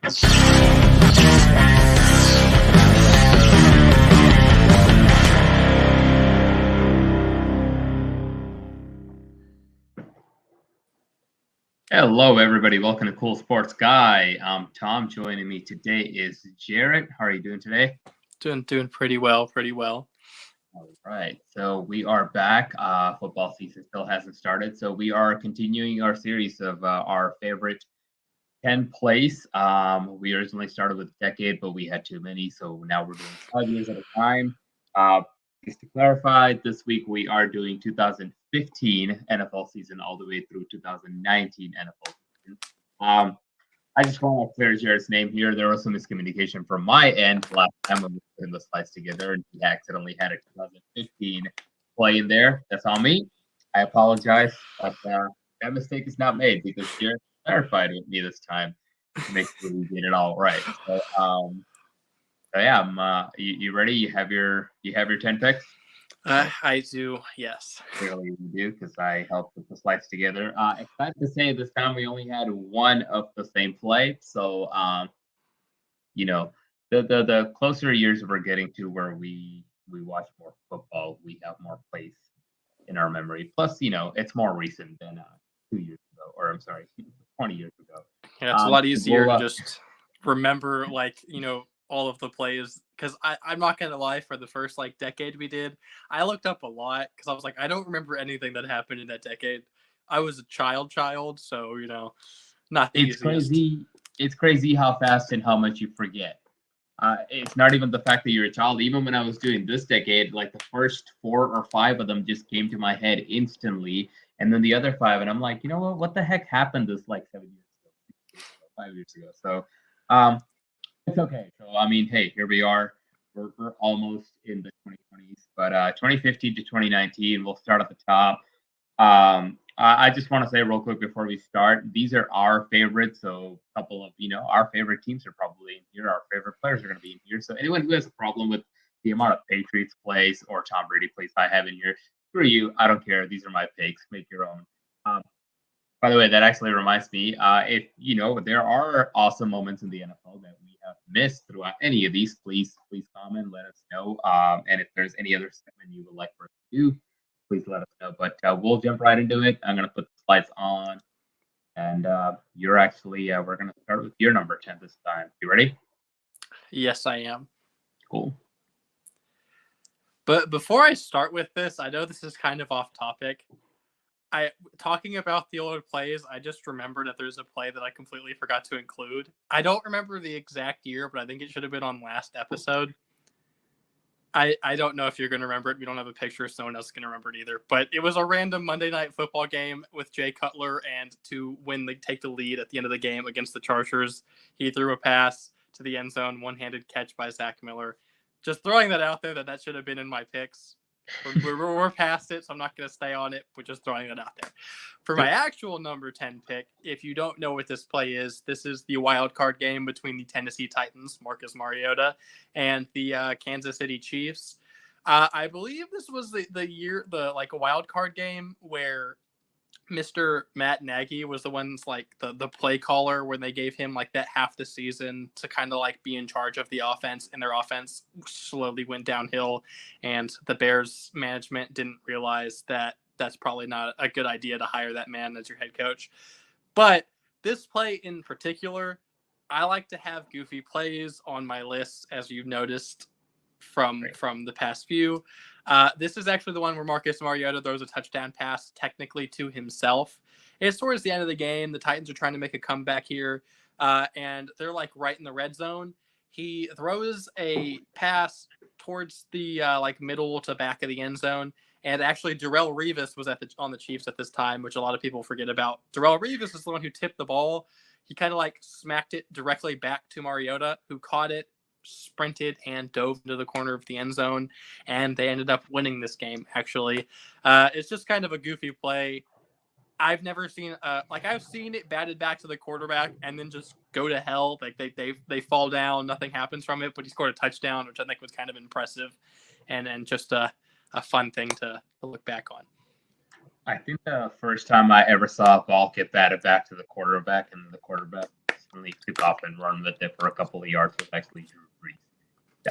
Hello, everybody. Welcome to Cool Sports Guy. I'm Tom. Joining me today is Jarrett. How are you doing today? Doing pretty well. All right. So we are back. Football season still hasn't started. So we are continuing our series of our favorite 10 plays. We originally started with a decade, but we had too many. So now we're doing 5 years at a time. Just to clarify, this week we are doing 2015 NFL season all the way through 2019 NFL season. I just want to clear Jared's name here. There was some miscommunication from my end last time when we were putting the slides together, and he accidentally had a 2015 play in there. That's on me. I apologize, but that mistake is not made because Jared clarified with me this time to make sure we did it all right. So yeah, you ready? You have your 10 picks? I do, yes. Clearly you do, because I helped put the slides together. Excited to say this time we only had one of the same play. So the closer years we're getting to where we watch more football, we have more plays in our memory. Plus, it's more recent than 2 years ago, or I'm sorry, 20 years ago. Yeah, it's a lot easier to just remember, all of the plays, because I'm not gonna lie, for the first decade we did, I looked up a lot because I was like, I don't remember anything that happened in that decade. I was a child, so not the it's easiest. crazy. It's crazy how fast and how much you forget. It's not even the fact that you're a child. Even when I was doing this decade, like the first 4 or 5 of them just came to my head instantly, and then the other 5, and I'm like, you know what? What the heck happened this 7 years ago, 6 years ago, 5 years ago? So, it's okay. So I mean, hey, here we are. We're almost in the 2020s, but 2015 to 2019, we'll start at the top. I just want to say real quick before we start, these are our favorites. So a couple of our favorite teams are probably in here. Our favorite players are going to be in here. So anyone who has a problem with the amount of Patriots plays or Tom Brady plays I have in here, screw you. I don't care. These are my picks. Make your own. By the way, that actually reminds me, if there are awesome moments in the NFL that we have missed throughout any of these, please comment, let us know. And if there's any other segment you would like for us to do, please let us know. But we'll jump right into it. I'm gonna put the slides on, and we're gonna start with your number 10 this time. You ready? Yes, I am. Cool. But before I start with this, I know this is kind of off topic. Talking about the older plays, I just remembered that there's a play that I completely forgot to include. I don't remember the exact year, but I think it should have been on last episode. I don't know if you're going to remember it. We don't have a picture, so no one else is going to remember it either. But it was a random Monday Night Football game with Jay Cutler, and to take the lead at the end of the game against the Chargers, he threw a pass to the end zone, one-handed catch by Zach Miller. Just throwing that out there that should have been in my picks. We're past it, so I'm not going to stay on it. We're just throwing it out there. For my actual number 10 pick, if you don't know what this play is, this is the wild card game between the Tennessee Titans, Marcus Mariota, and the Kansas City Chiefs. I believe this was the year, a wild card game where Mr. Matt Nagy was the one's the play caller when they gave him that half the season to kind of be in charge of the offense, and their offense slowly went downhill, and the Bears management didn't realize that that's probably not a good idea to hire that man as your head coach. But this play in particular, I like to have goofy plays on my list, as you've noticed from the past few. This is actually the one where Marcus Mariota throws a touchdown pass technically to himself. It's towards the end of the game. The Titans are trying to make a comeback here, and they're right in the red zone. He throws a pass towards the middle to back of the end zone, and actually Darrelle Revis was on the Chiefs at this time, which a lot of people forget about. Darrelle Revis is the one who tipped the ball. He kind of smacked it directly back to Mariota, who caught it, sprinted, and dove into the corner of the end zone, and they ended up winning this game, actually. It's just kind of a goofy play. I've never seen I've seen it batted back to the quarterback and then just go to hell. They fall down, nothing happens from it, but he scored a touchdown, which I think was kind of impressive, and just a fun thing to look back on. I think the first time I ever saw a ball get batted back to the quarterback and the quarterback consistently took off and run with it for a couple of yards was actually Drew Brees.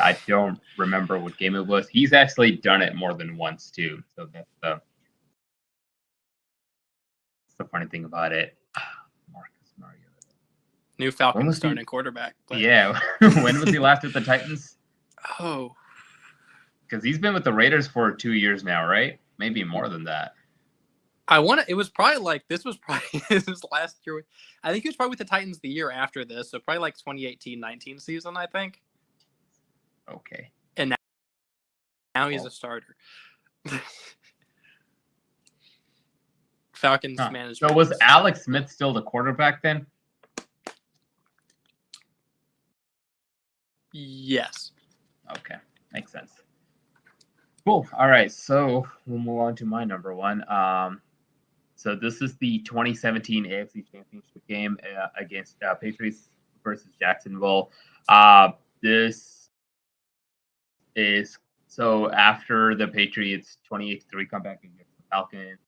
I don't remember what game it was. He's actually done it more than once too. So that's the funny thing about it. Marcus Mariota. New Falcons starting quarterback. But... Yeah. When was he last with the Titans? Oh. Because he's been with the Raiders for 2 years now, right? Maybe more than that. It was probably like, this was probably his last year. I think he was probably with the Titans the year after this. So probably like 2018-19 season, I think. Okay. And now he's a starter. Falcons management. So was Alex Smith still the quarterback then? Yes. Okay. Makes sense. Cool. All right. So we'll move on to my number one. So this is the 2017 AFC Championship game against Patriots versus Jacksonville. This is so after the Patriots 28-3 comeback against the Falcons.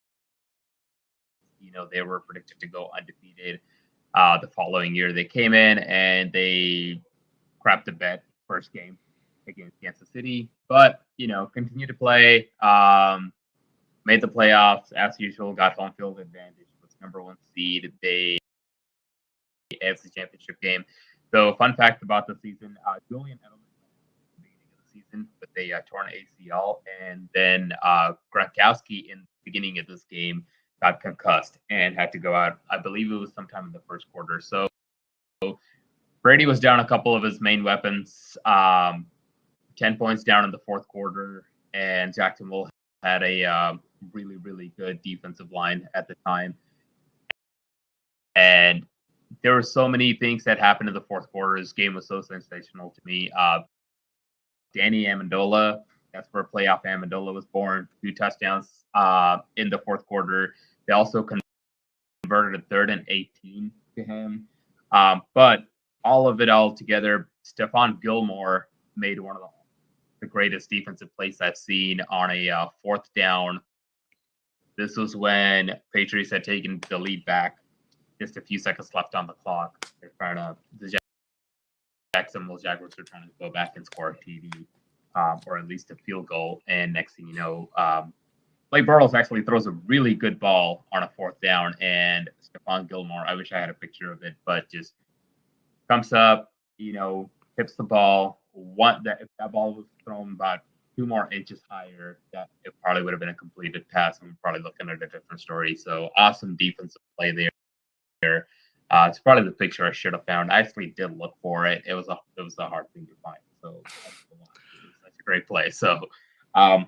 You know, they were predicted to go undefeated the following year. They came in and they crapped the bed first game against Kansas City, but you know, continued to play. Made the playoffs as usual. Got home field advantage. Was number one seed. They AFC Championship game. So, fun fact about the season: Julian Edelman at the beginning of the season with a torn ACL, and then Gronkowski in the beginning of this game got concussed and had to go out. I believe it was sometime in the first quarter. So Brady was down a couple of his main weapons. 10 points down in the fourth quarter, and Jacksonville had a really, really good defensive line at the time. And there were so many things that happened in the fourth quarter. This game was so sensational to me. Danny Amendola, that's where playoff Amendola was born. 2 touchdowns in the fourth quarter. They also converted a 3rd and 18 to him. But all of it all together, Stephon Gilmore made one of the greatest defensive plays I've seen on a 4th down. This was when Patriots had taken the lead back. Just a few seconds left on the clock. They're trying to, the Jacksonville Jaguars are trying to go back and score a TD, or at least a field goal. And next thing you know, Blake Bortles actually throws a really good ball on a 4th down, and Stephon Gilmore, I wish I had a picture of it, but just comes up, you know, tips the ball. If that ball was thrown about 2 more inches higher, that it probably would have been a completed pass, and we're probably looking at a different story. So awesome defensive play there. It's probably the picture I should have found. I actually did look for it. It was a hard thing to find. So that's a great play. So, but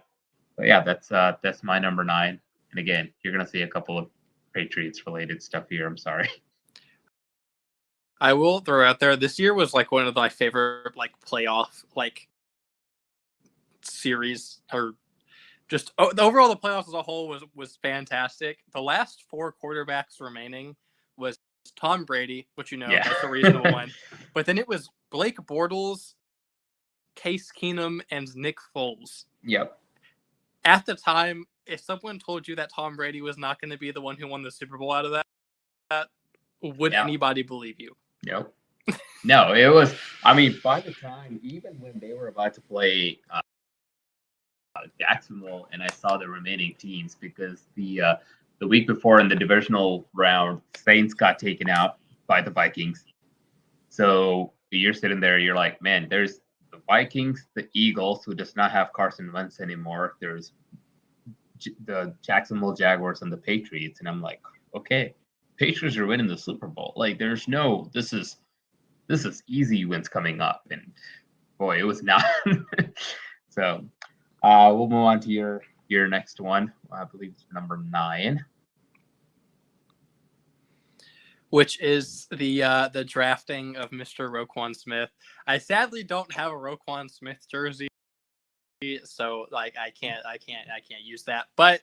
yeah, that's my number 9. And again, you're gonna see a couple of Patriots related stuff here. I'm sorry. I will throw out there, this year was like one of my favorite like playoff like series, or just overall the playoffs as a whole was fantastic. The last 4 quarterbacks remaining was Tom Brady, which that's a reasonable one. But then it was Blake Bortles, Case Keenum, and Nick Foles. Yep. At the time, if someone told you that Tom Brady was not going to be the one who won the Super Bowl out of that would anybody believe you? Nope. No, it was. I mean, by the time, even when they were about to play Jacksonville, and I saw the remaining teams, because the week before in the divisional round, Saints got taken out by the Vikings. So you're sitting there, you're like, man, there's the Vikings, the Eagles, who does not have Carson Wentz anymore. There's the Jacksonville Jaguars and the Patriots, and I'm like, okay, Patriots are winning the Super Bowl. Like, there's no, this is easy wins coming up, and boy, it was not. So we'll move on to your next one. I believe it's number 9, which is the drafting of Mr. Roquan Smith. I sadly don't have a Roquan Smith jersey, so like I can't use that. But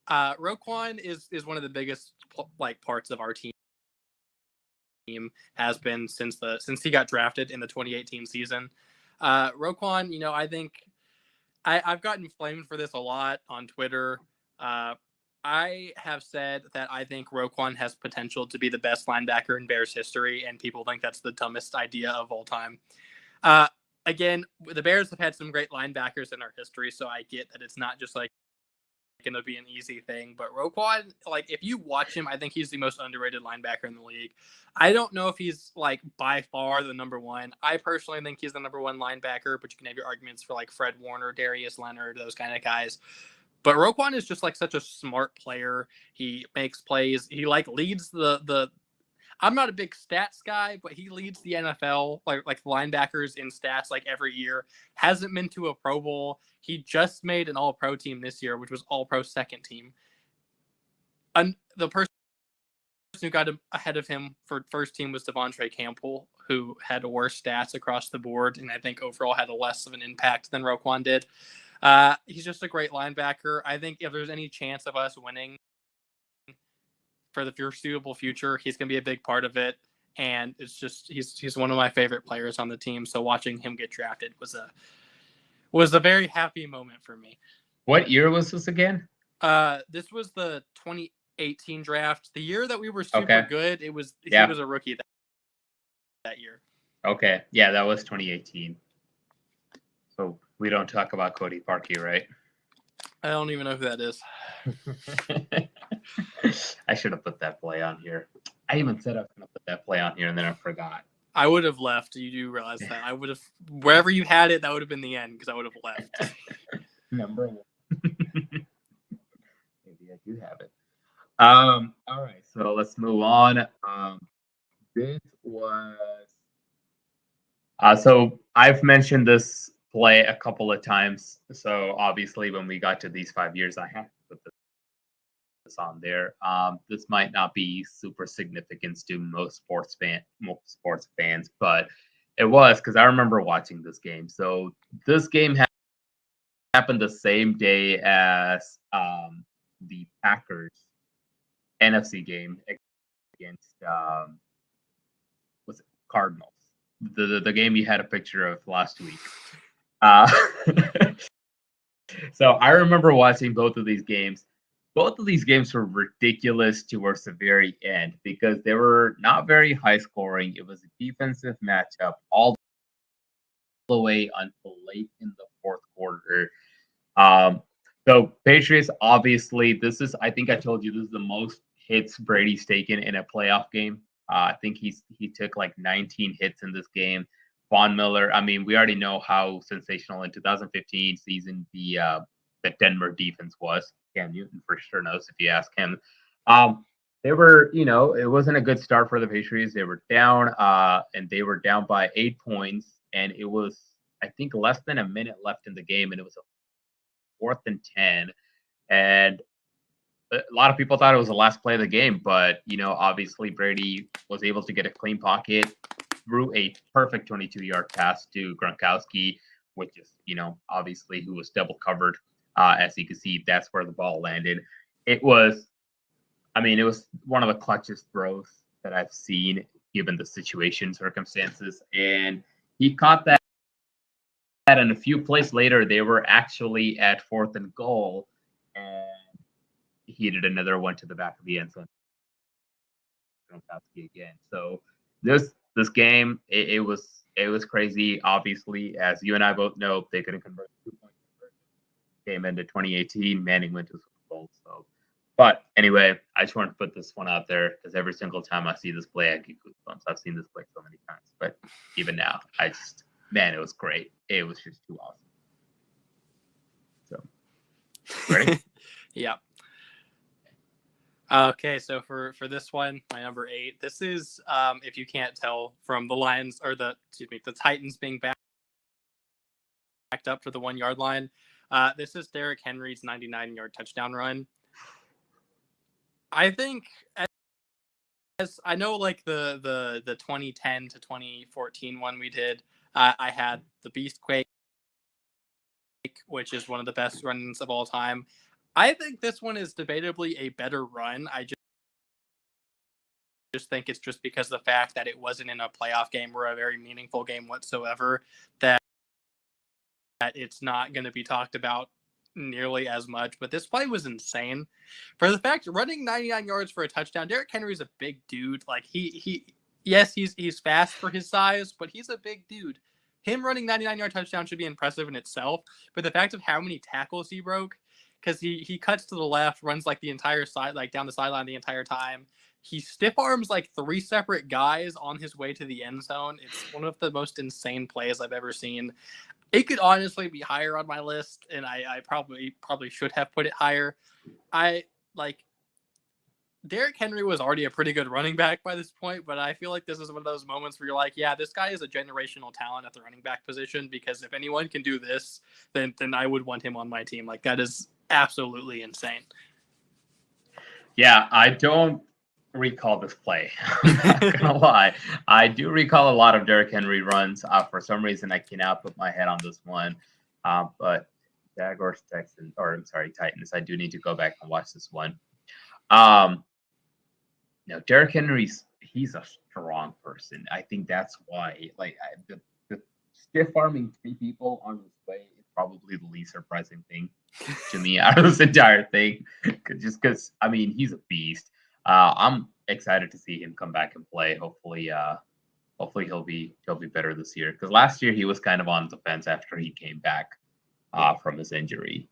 Roquan is one of the biggest like parts of our team, has been since he got drafted in the 2018 season. Roquan, I think I've gotten flamed for this a lot on Twitter. I have said that I think Roquan has potential to be the best linebacker in Bears history, and people think that's the dumbest idea of all time. Uh, Again, the Bears have had some great linebackers in our history, so I get that it's not just like going to be an easy thing. But Roquan, like if you watch him, I think he's the most underrated linebacker in the league. I don't know if he's like by far the number one. I personally think he's the number one linebacker, but you can have your arguments for like Fred Warner, Darius Leonard, those kind of guys. But Roquan is just like such a smart player. He makes plays. He like leads the I'm not a big stats guy, but he leads the NFL like linebackers in stats like every year. Hasn't been to a Pro Bowl. He just made an All-Pro team this year, which was All-Pro second team. And the person who got ahead of him for first team was Devontae Campbell, who had worse stats across the board, and I think overall had a less of an impact than Roquan did. He's just a great linebacker. I think if there's any chance of us winning for the foreseeable future, he's going to be a big part of it. And it's just he's one of my favorite players on the team. So watching him get drafted was a very happy moment for me. What year was this again? This was the 2018 draft. The year that we were super good. He was a rookie that year. Okay, yeah, that was 2018. So we don't talk about Cody Parkey, right? I don't even know who that is. I should have put that play on here. I even said I was going to put that play on here, and then I forgot. I would have left. You do realize that. I would have, wherever you had it, that would have been the end because I would have left. Number one. Maybe I do have it. All right, so let's move on. This was so I've mentioned this play a couple of times. So obviously, when we got to these 5 years, I have to put this on there. This might not be super significant to most sports fans, but it was because I remember watching this game. So this game happened the same day as the Packers NFC game against was it Cardinals, the game you had a picture of last week. So I remember watching both of these games. Both of these games were ridiculous towards the very end because they were not very high scoring. It was a defensive matchup all the way until late in the fourth quarter. So Patriots, obviously, I think I told you, this is the most hits Brady's taken in a playoff game. I think he took like 19 hits in this game. Von Miller, I mean, we already know how sensational in 2015 season the Denver defense was. Cam Newton for sure knows if you ask him. They were, it wasn't a good start for the Patriots. They were down, and they were down by 8 points, and it was, I think, less than a minute left in the game, and it was a 4th and 10, and a lot of people thought it was the last play of the game, but obviously Brady was able to get a clean pocket, threw a perfect 22-yard pass to Gronkowski, which is obviously who was double covered. As you can see, that's where the ball landed. It was one of the clutchest throws that I've seen given the situation circumstances, and he caught that. And a few plays later, they were actually at 4th and goal, and he did another one to the back of the end zone. Again. So this game, it was crazy. Obviously, as you and I both know, they couldn't convert 2-point conversion. Came into 2018, Manning went to Super Bowl. So, but anyway, I just wanted to put this one out there because every single time I see this play, I get goosebumps. I've seen this play so many times, but even now, it was great. It was just too awesome. So, ready? Yeah. Okay, so for this one, my number 8, this is, if you can't tell from the Lions or the Titans being backed up for the 1-yard line. This is Derrick Henry's 99-yard touchdown run. I think, as I know, like the 2010 to 2014 one we did, I had the Beastquake, which is one of the best runs of all time. I think this one is debatably a better run. I just think it's just because of the fact that it wasn't in a playoff game or a very meaningful game whatsoever, that it's not going to be talked about nearly as much, but this play was insane. For the fact running 99 yards for a touchdown, Derrick Henry's a big dude. Like yes, he's fast for his size, but he's a big dude. Him running 99-yard touchdown should be impressive in itself, but the fact of how many tackles he broke, because he cuts to the left, runs like the entire side, like down the sideline the entire time. He stiff arms like 3 separate guys on his way to the end zone. It's one of the most insane plays I've ever seen. It could honestly be higher on my list, and I probably should have put it higher. Derrick Henry was already a pretty good running back by this point, but I feel like this is one of those moments where you're like, yeah, this guy is a generational talent at the running back position, because if anyone can do this, then I would want him on my team. Like, that is absolutely insane. Yeah, I don't recall this play. I'm not gonna lie. I do recall a lot of Derrick Henry runs. For some reason, I cannot put my head on this one. But Jaguars, Titans. I do need to go back and watch this one. Derrick Henry's he's a strong person. I think that's why. The stiff arming 3 people on his way is probably the least surprising thing to me out of this entire thing. Just because he's a beast. I'm excited to see him come back and play. Hopefully he'll be better this year. Because last year he was kind of on the fence after he came back from his injury.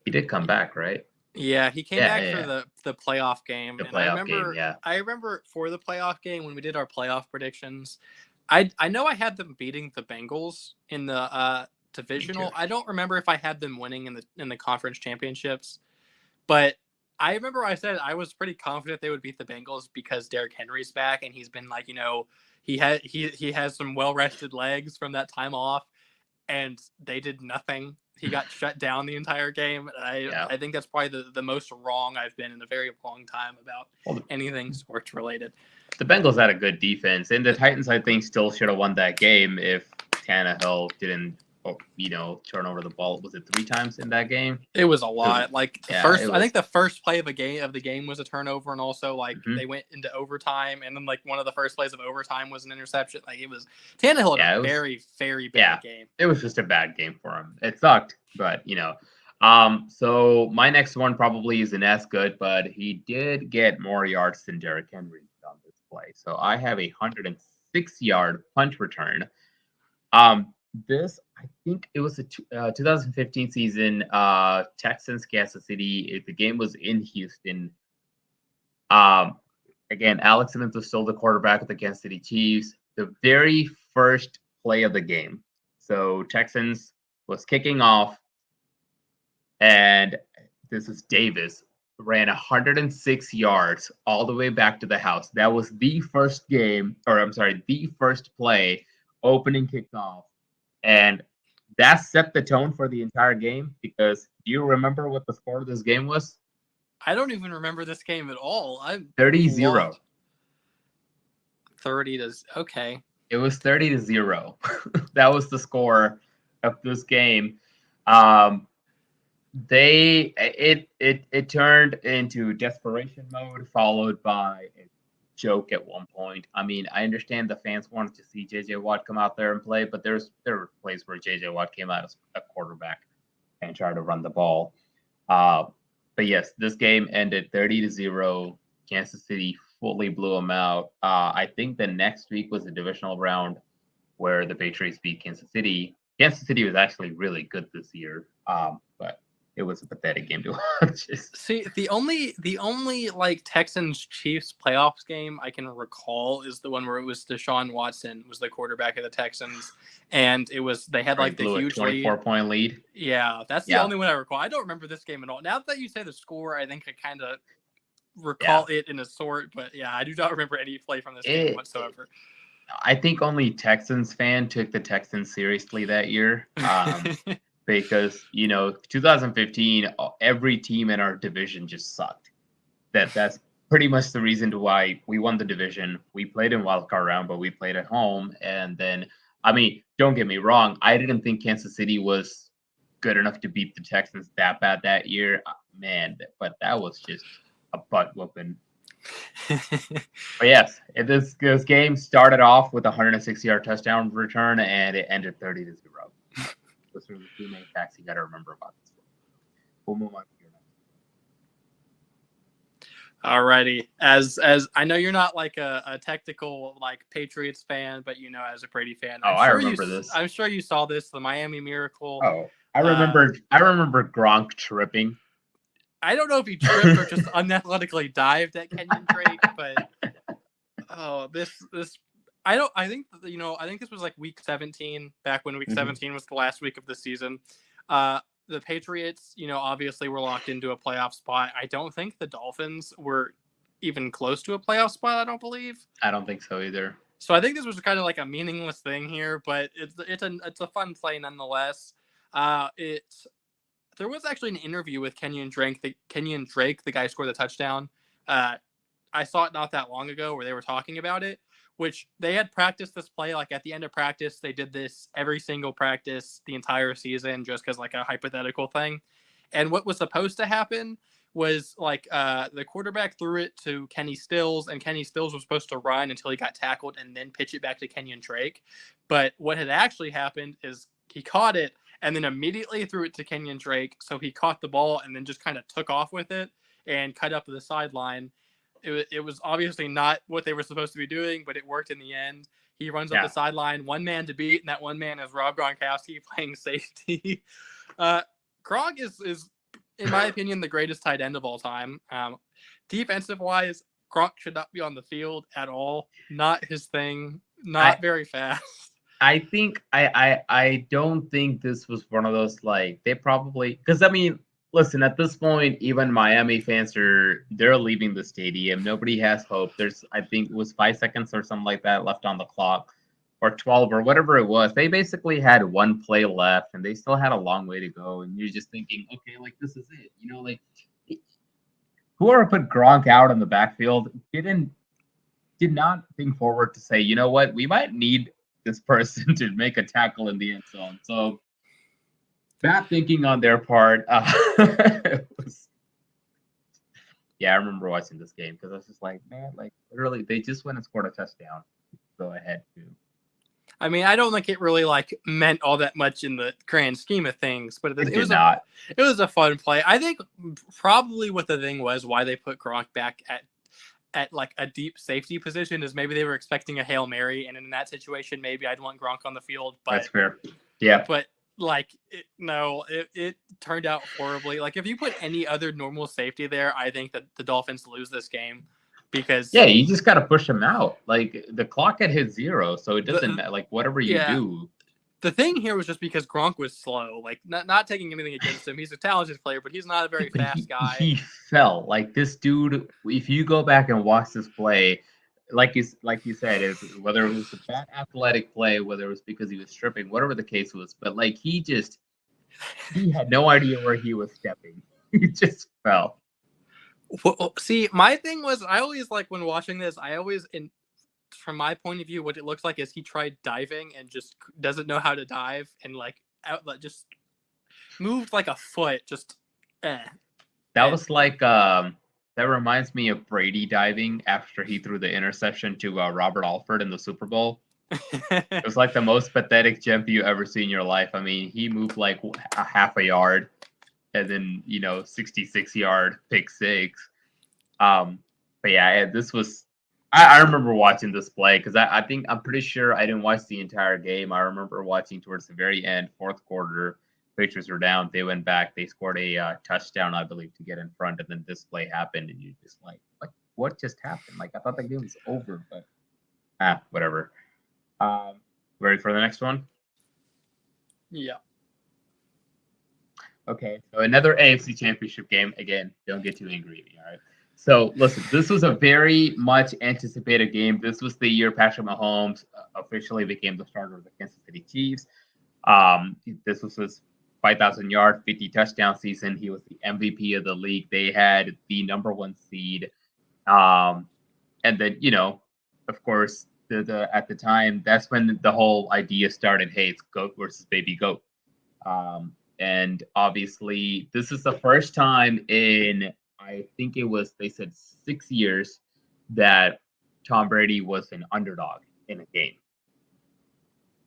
He did come back, right? Yeah, he came back for the playoff game. I remember for the playoff game when we did our playoff predictions, I know I had them beating the Bengals in the divisional. I don't remember if I had them winning in the conference championships, but I remember I said I was pretty confident they would beat the Bengals because Derrick Henry's back, and he's been he has some well-rested legs from that time off, and they did nothing. He got shut down the entire game. I think that's probably the most wrong I've been in a very long time about anything sports related. The Bengals had a good defense, and the Titans, I think, still should have won that game if Tannehill didn't turn over the ball. Was it 3 times in that game? It was a lot. I think the first play of the game was a turnover, and also they went into overtime, and then one of the first plays of overtime was an interception. It was Tannehill had a very, very bad game. It was just a bad game for him. It sucked, but so my next one probably isn't as good, but he did get more yards than Derrick Henry on this play. So I have a 106-yard punt return. This, I think it was the 2015 season, Texans, Kansas City. The game was in Houston. Again, Alex Simmons was still the quarterback of the Kansas City Chiefs. The very first play of the game. So Texans was kicking off, and this is Davis, ran 106 yards all the way back to the house. That was the first play, opening kickoff. And that set the tone for the entire game, because do you remember what the score of this game was? I don't even remember this game at all. 30-0. okay. It was 30-0. That was the score of this game. It turned into desperation mode, followed by a joke at one point. I understand the fans wanted to see JJ Watt come out there and play, but there were plays where JJ Watt came out as a quarterback and tried to run the ball. But yes, this game ended 30-0. Kansas City fully blew them out. I think the next week was a divisional round where the Patriots beat Kansas City. Kansas City was actually really good this year, but it was a pathetic game to watch. See, the only Texans Chiefs playoffs game I can recall is the one where it was Deshaun Watson was the quarterback of the Texans, and they had the huge 24-point lead. Yeah, that's the only one I recall. I don't remember this game at all. Now that you say the score, I think I kind of recall it in a sort, but I do not remember any play from this game whatsoever. I think only Texans fan took the Texans seriously that year. Because 2015, every team in our division just sucked. That's pretty much the reason why we won the division. We played in wildcard round, but we played at home. And then, don't get me wrong, I didn't think Kansas City was good enough to beat the Texans that bad that year, man. But that was just a butt whooping. But yes, this game started off with a 106-yard touchdown return, and it ended 30-0. Those are the 2 main facts you got to remember about this one. we'll move on to your next. Alrighty. As I know you're not like a technical like Patriots fan, but as a Brady fan, I remember this. I'm sure you saw this, the Miami Miracle. Oh, I remember Gronk tripping. I don't know if he tripped or just unathletically dived at Kenyon Drake, but I think this was like week 17, back when week 17 was the last week of the season. The Patriots, obviously were locked into a playoff spot. I don't think the Dolphins were even close to a playoff spot, I don't believe. I don't think so either. So I think this was kind of like a meaningless thing here, but it's a fun play nonetheless. There was actually an interview with Kenyon Drake, the guy who scored the touchdown. I saw it not that long ago where they were talking about it, which they had practiced this play. Like at the end of practice, they did this every single practice the entire season, just because like a hypothetical thing. And what was supposed to happen was like the quarterback threw it to Kenny Stills, and Kenny Stills was supposed to run until he got tackled and then pitch it back to Kenyon Drake. But what had actually happened is he caught it and then immediately threw it to Kenyon Drake. So he caught the ball and then just kind of took off with it and cut up to the sideline. It was obviously not what they were supposed to be doing, but it worked in the end. He runs up the sideline, one man to beat, and that one man is Rob Gronkowski playing safety. Gronk is, in my opinion, the greatest tight end of all time. Defensive-wise, Gronk should not be on the field at all. Not his thing. Not very fast. I think I don't think this was one of those like they probably because listen, at this point, even Miami fans they're leaving the stadium. Nobody has hope. I think it was 5 seconds or something like that left on the clock, or 12 or whatever it was. They basically had one play left, and they still had a long way to go. And you're just thinking, okay, like this is it. Like whoever put Gronk out in the backfield did not think forward to say, you know what, we might need this person to make a tackle in the end zone. So bad thinking on their part. I remember watching this game because I was just like, man, like literally, they just went and scored a touchdown. Go ahead, too. I mean, I don't think it really like meant all that much in the grand scheme of things, but it was not. It was a fun play. I think probably what the thing was why they put Gronk back at like a deep safety position is maybe they were expecting a Hail Mary, and in that situation, maybe I'd want Gronk on the field. But that's fair. Yeah, but like it turned out horribly. Like if you put any other normal safety there, I think that the Dolphins lose this game because you just got to push them out. Like the clock had hit 0, so it doesn't matter. Like whatever you do. The thing here was just because Gronk was slow. Like not taking anything against him. He's a talented player, but he's not a very fast guy. He fell like this dude. If you go back and watch this play, like you said, whether it was a bad athletic play, whether it was because he was stripping, whatever the case was, but like he had no idea where he was stepping. He just fell. Well, see, my thing was I always like when watching this, from my point of view, what it looks like is he tried diving and just doesn't know how to dive and like just moved like a foot. That was like that reminds me of Brady diving after he threw the interception to Robert Alford in the Super Bowl. It was like the most pathetic jump you ever see in your life. I mean, he moved like a half a yard and then 66-yard pick six. But yeah, this was. I remember watching this play because I'm pretty sure I didn't watch the entire game. I remember watching towards the very end, fourth quarter. Patriots were down. They went back. They scored a touchdown, I believe, to get in front. And then this play happened, and you're just like, what just happened? Like I thought the game was over, but whatever. Ready for the next one? Yeah. Okay, so another AFC Championship game. Again, don't get too angry, all right? So, listen, this was a very much anticipated game. This was the year Patrick Mahomes officially became the starter of the Kansas City Chiefs. This was his 5,000-yard, 50-touchdown season. He was the MVP of the league. They had the number 1 seed. And then, of course, at the time, that's when the whole idea started, hey, it's GOAT versus baby GOAT. And obviously, this is the first time in, I think they said 6 years, that Tom Brady was an underdog in a game.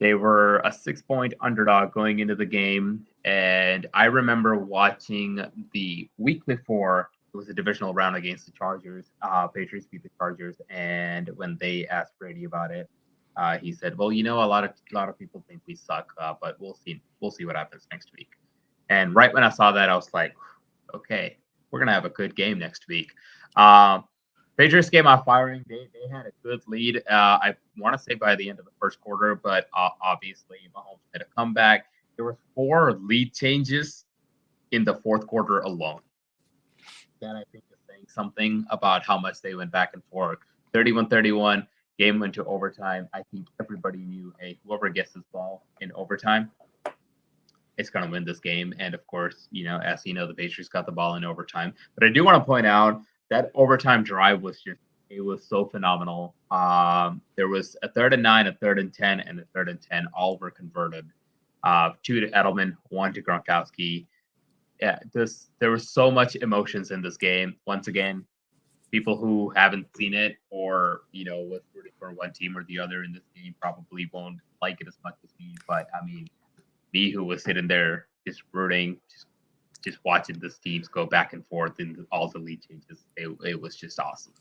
They were a 6-point underdog going into the game. And I remember watching the week before, it was a divisional round against the Chargers. Patriots beat the Chargers. And when they asked Brady about it, he said, "Well, a lot of people think we suck, but we'll see. We'll see what happens next week." And right when I saw that, I was like, "Okay, we're gonna have a good game next week." Patriots came out firing. They had a good lead. I want to say by the end of the first quarter, but obviously Mahomes made a comeback. There were 4 lead changes in the fourth quarter alone. That I think is saying something about how much they went back and forth. 31-31, game went to overtime. I think everybody knew, hey, whoever gets this ball in overtime, it's going to win this game. And of course, as you know, the Patriots got the ball in overtime. But I do want to point out that overtime drive was so phenomenal. There was a 3rd and 9, a 3rd and 10, and a 3rd and 10. All were converted. 2 to Edelman, 1 to Gronkowski. Yeah, there was so much emotions in this game. Once again, people who haven't seen it or was rooting for one team or the other in this game probably won't like it as much as me. But I mean, me who was sitting there just rooting, just watching this teams go back and forth in all the lead changes, it was just awesome.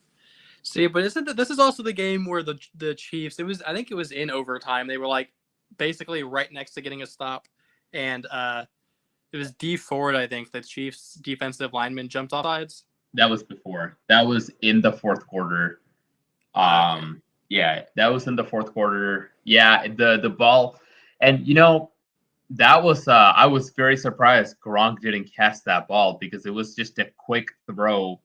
See, but this is also the game where the Chiefs, I think it was in overtime. They were like basically right next to getting a stop, and it was Dee Ford, I think, the Chiefs defensive lineman jumped off sides. That was before. That was in the fourth quarter. Yeah, that was in the fourth quarter. Yeah, the ball, and that was I was very surprised Gronk didn't catch that ball because it was just a quick throw.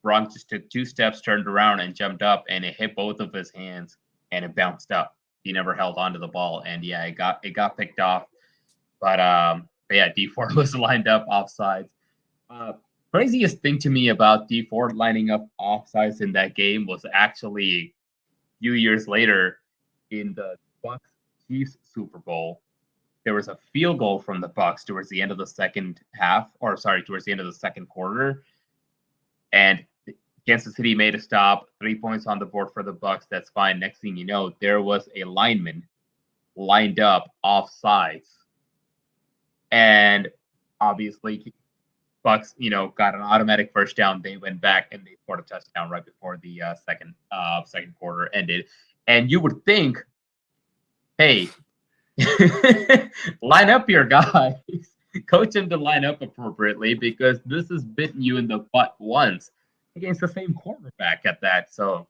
Gronk just took 2 steps, turned around, and jumped up, and it hit both of his hands, and it bounced up. He never held onto the ball, and yeah, it got picked off. But yeah, Dee Ford was lined up offsides. Craziest thing to me about Dee Ford lining up offsides in that game was actually a few years later in the Bucs Chiefs Super Bowl. There was a field goal from the Bucs towards the end of the towards the end of the second quarter, and Kansas City made a stop. 3 points on the board for the Bucs. That's fine. Next thing you know, there was a lineman lined up offsides, and obviously Bucs, got an automatic first down. They went back and they scored a touchdown right before the second quarter ended. And you would think, hey, line up your guys, coach him to line up appropriately because this has bitten you in the butt once against the same quarterback at that. So,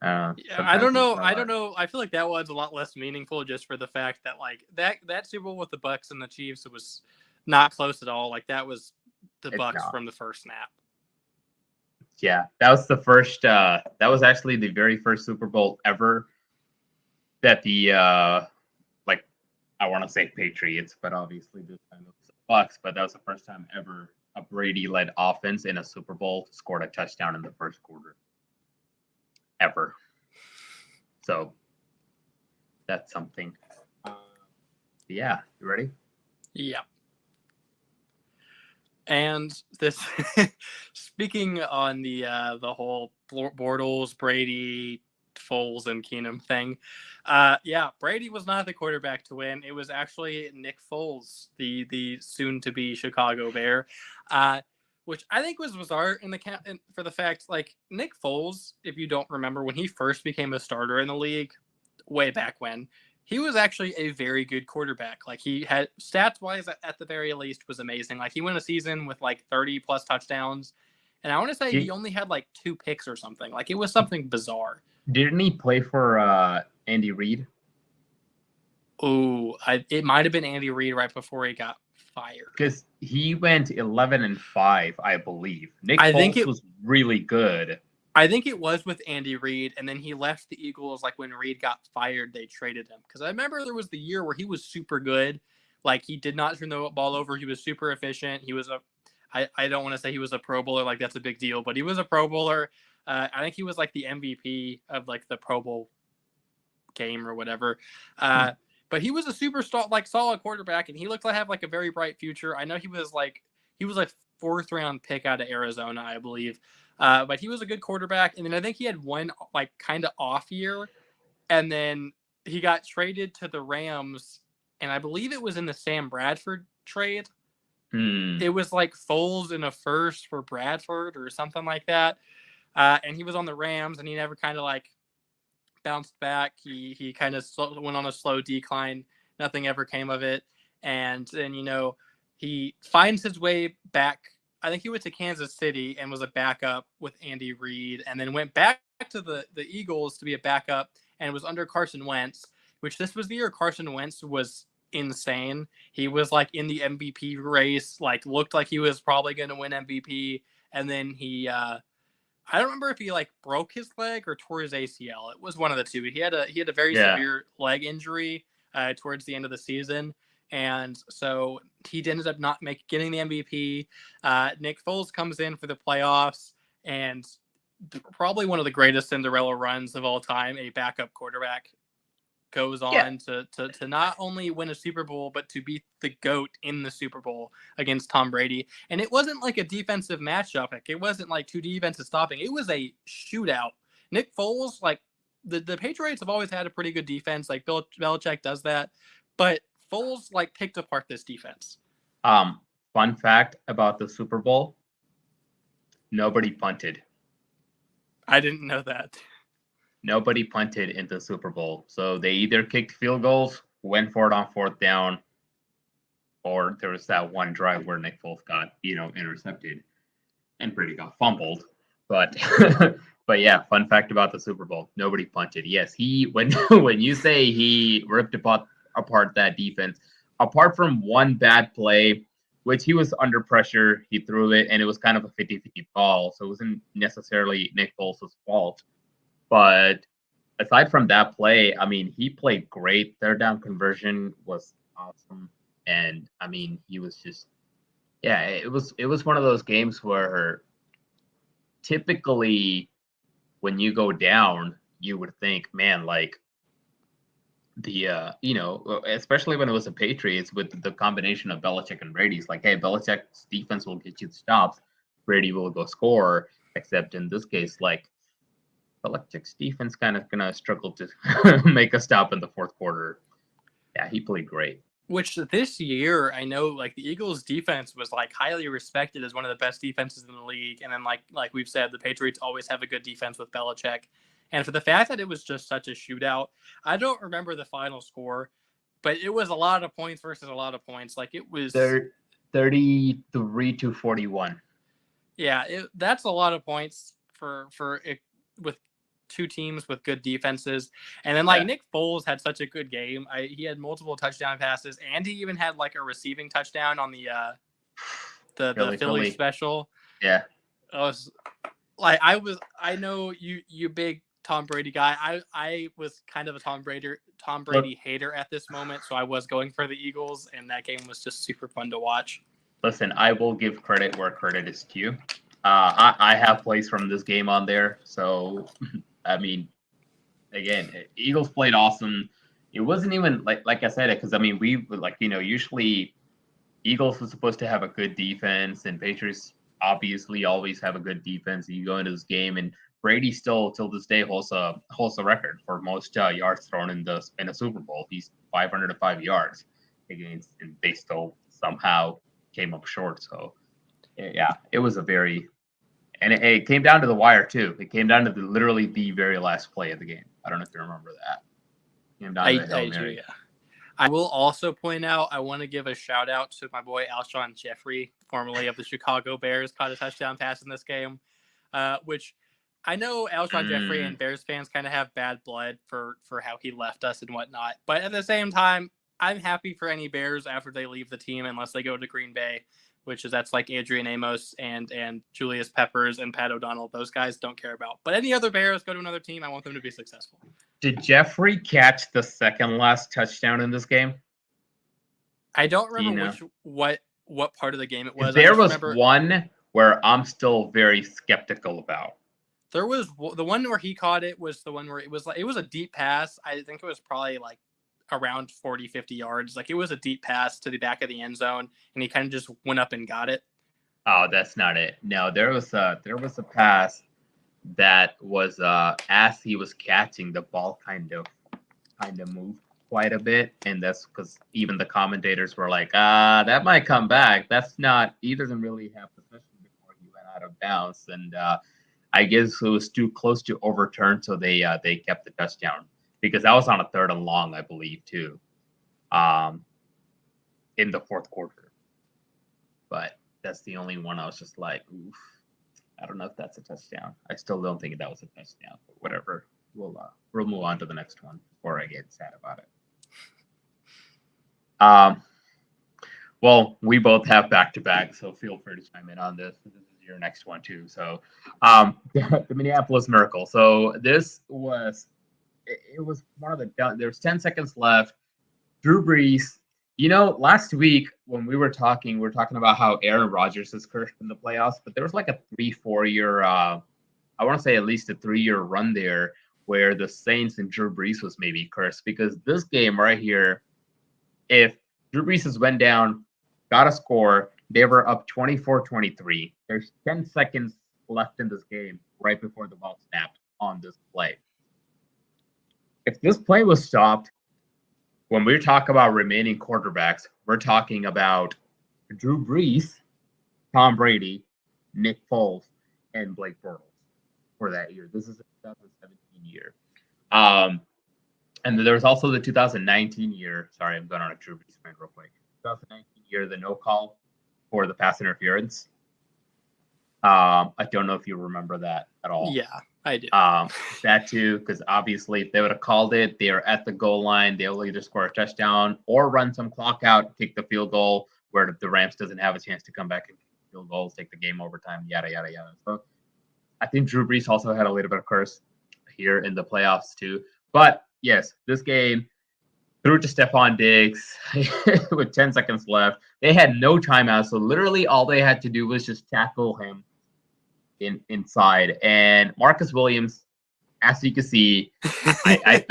I don't know. I feel like that one's a lot less meaningful just for the fact that that Super Bowl with the Bucs and the Chiefs, it was not close at all. Like that was the Bucs from the first snap. Yeah, that was the first. That was actually the very first Super Bowl ever that the I want to say Patriots, but obviously this time it was the Bucs. But that was the first time ever a Brady-led offense in a Super Bowl scored a touchdown in the first quarter ever. So that's something. Yeah, you ready? Yeah. And this, speaking on the whole Bortles, Brady, Foles, and Keenum thing, yeah, Brady was not the quarterback to win. It was actually Nick Foles, the soon-to-be Chicago Bear, which I think was bizarre for the fact, like, Nick Foles, if you don't remember, when he first became a starter in the league, way back when, he was actually a very good quarterback. Like, he had, stats-wise, at the very least, was amazing. Like, he went a season with, 30-plus touchdowns, and I want to say he only had, 2 picks or something. Like, it was something bizarre. Didn't he play for Andy Reid? Oh, it might have been Andy Reid right before he got fired. Because he went 11-5, I believe. Nick Foles was really good. I think it was with Andy Reid, and then he left the Eagles. Like when Reid got fired, they traded him. Because I remember there was the year where he was super good. Like he did not turn the ball over. He was super efficient. He was I don't want to say he was a Pro Bowler, like that's a big deal, but he was a Pro Bowler. I think he was like the MVP of like the Pro Bowl game or whatever. But he was a super solid quarterback, and he looked like have like a very bright future. I know he was like 4th round pick out of Arizona, I believe. But he was a good quarterback, and then I think he had one like kind of off year, and then he got traded to the Rams, and I believe it was in the Sam Bradford trade. It was like Foles in a first for Bradford or something like that. And he was on the Rams, and he never kind of like bounced back. He kind of went on a slow decline. Nothing ever came of it. And then, he finds his way back. I think he went to Kansas City and was a backup with Andy Reid, and then went back to the Eagles to be a backup, and was under Carson Wentz, which this was the year Carson Wentz was insane. He was like in the MVP race, like looked like he was probably going to win MVP. And then he, I don't remember if he like broke his leg or tore his ACL. It was one of the two. He had a very severe leg injury towards the end of the season. And so he ended up not getting the MVP. Nick Foles comes in for the playoffs, and probably one of the greatest Cinderella runs of all time. A backup quarterback goes on to not only win a Super Bowl, but to beat the GOAT in the Super Bowl against Tom Brady. And it wasn't like a defensive matchup. Like, it wasn't like two defenses stopping. It was a shootout. Nick Foles, like, the Patriots have always had a pretty good defense. Like, Bill Belichick does that. But Foles, like, picked apart this defense. Fun fact about the Super Bowl, nobody punted. I didn't know that. Nobody punted in the Super Bowl. So they either kicked field goals, went for it on fourth down, or there was that one drive where Nick Foles got, intercepted and Brady got fumbled. But but yeah, fun fact about the Super Bowl, nobody punted. Yes, when you say he ripped apart that defense, apart from one bad play, which he was under pressure, he threw it, and it was kind of a 50-50 ball, so it wasn't necessarily Nick Foles' fault. But aside from that play, I mean, he played great. Third down conversion was awesome. And I mean, he was just, it was one of those games where typically when you go down, you would think, man, like especially when it was the Patriots with the combination of Belichick and Brady's like, hey, Belichick's defense will get you the stops. Brady will go score. Except in this case, like, Belichick's defense kind of gonna struggle to make a stop in the fourth quarter. Yeah, he played great. Which this year, I know, like, the Eagles' defense was like highly respected as one of the best defenses in the league. And then, like we've said, the Patriots always have a good defense with Belichick. And for the fact that it was just such a shootout, I don't remember the final score, but it was a lot of points versus a lot of points. Like, it was 33-41. Yeah, that's a lot of points for it, with two teams with good defenses. And then, like, Nick Foles had such a good game. He had multiple touchdown passes, and he even had like a receiving touchdown on the Philly special. Yeah. I know you big Tom Brady guy. I was kind of a Tom Brady hater at this moment, so I was going for the Eagles, and that game was just super fun to watch. Listen, I will give credit where credit is due. I have plays from this game on there, so I mean, again, Eagles played awesome. It wasn't even like I said it because I mean we usually Eagles was supposed to have a good defense, and Patriots obviously always have a good defense. You go into this game, and Brady still till this day holds a record for most yards thrown in a Super Bowl. He's 505 yards against, and they still somehow came up short. So yeah, it was a very, and it came down to the wire too. It came down to literally the very last play of the game. I don't know if you remember that. It came down to the Hail Mary. Yeah. I will also point out, I want to give a shout out to my boy Alshon Jeffrey, formerly of the Chicago Bears, caught a touchdown pass in this game, which I know Alshon Jeffrey and Bears fans kind of have bad blood for how he left us and whatnot. But at the same time, I'm happy for any Bears after they leave the team, unless they go to Green Bay, that's like Adrian Amos and Julius Peppers and Pat O'Donnell. Those guys don't care about. But any other Bears go to another team, I want them to be successful. Did Jeffrey catch the second last touchdown in this game? I don't remember what part of the game it was. There was one where I'm still very skeptical about. There was the one where he caught it was the one where it was a deep pass. I think it was probably like around 40-50 yards. Like, it was a deep pass to the back of the end zone, and he kind of just went up and got it. Oh, that's not it. No, there was a pass that was as he was catching the ball, kind of kind of moved quite a bit, and that's because even the commentators were like, that might come back. That's not. He doesn't really have possession before he went out of bounds, and I guess it was too close to overturn, so they kept the touchdown because that was on a 3rd and long, I believe, too, in the 4th quarter. But that's the only one I was just like, oof. I don't know if that's a touchdown. I still don't think that was a touchdown. But whatever. We'll move on to the next one before I get sad about it. Well, we both have back-to-back, so feel free to chime in on this. This is your next one too. So, the Minneapolis Miracle. So this was one of the. There's 10 seconds left. Drew Brees. Last week when we were talking about how Aaron Rodgers is cursed in the playoffs, but there was like a 3-4 year, I want to say at least a 3-year run there where the Saints and Drew Brees was maybe cursed, because this game right here, if Drew Brees has went down, got a score, they were up 24-23. There's 10 seconds left in this game right before the ball snapped on this play. If this play was stopped, when we talk about remaining quarterbacks, we're talking about Drew Brees, Tom Brady, Nick Foles, and Blake Bortles for that year. This is the 2017 year. And then there was also the 2019 year. Sorry, I'm going on a Drew Brees rant real quick. 2019 year, the no call for the pass interference. I don't know if you remember that at all. Yeah, I do. That too, because obviously if they would have called it, they are at the goal line. They'll either score a touchdown or run some clock out, kick the field goal, where the Rams doesn't have a chance to come back and kick field goals, take the game overtime, yada, yada, yada. So I think Drew Brees also had a little bit of curse here in the playoffs too. But yes, this game, threw to Stephon Diggs with 10 seconds left. They had no timeout, so literally all they had to do was just tackle him inside. And Marcus Williams, as you can see, I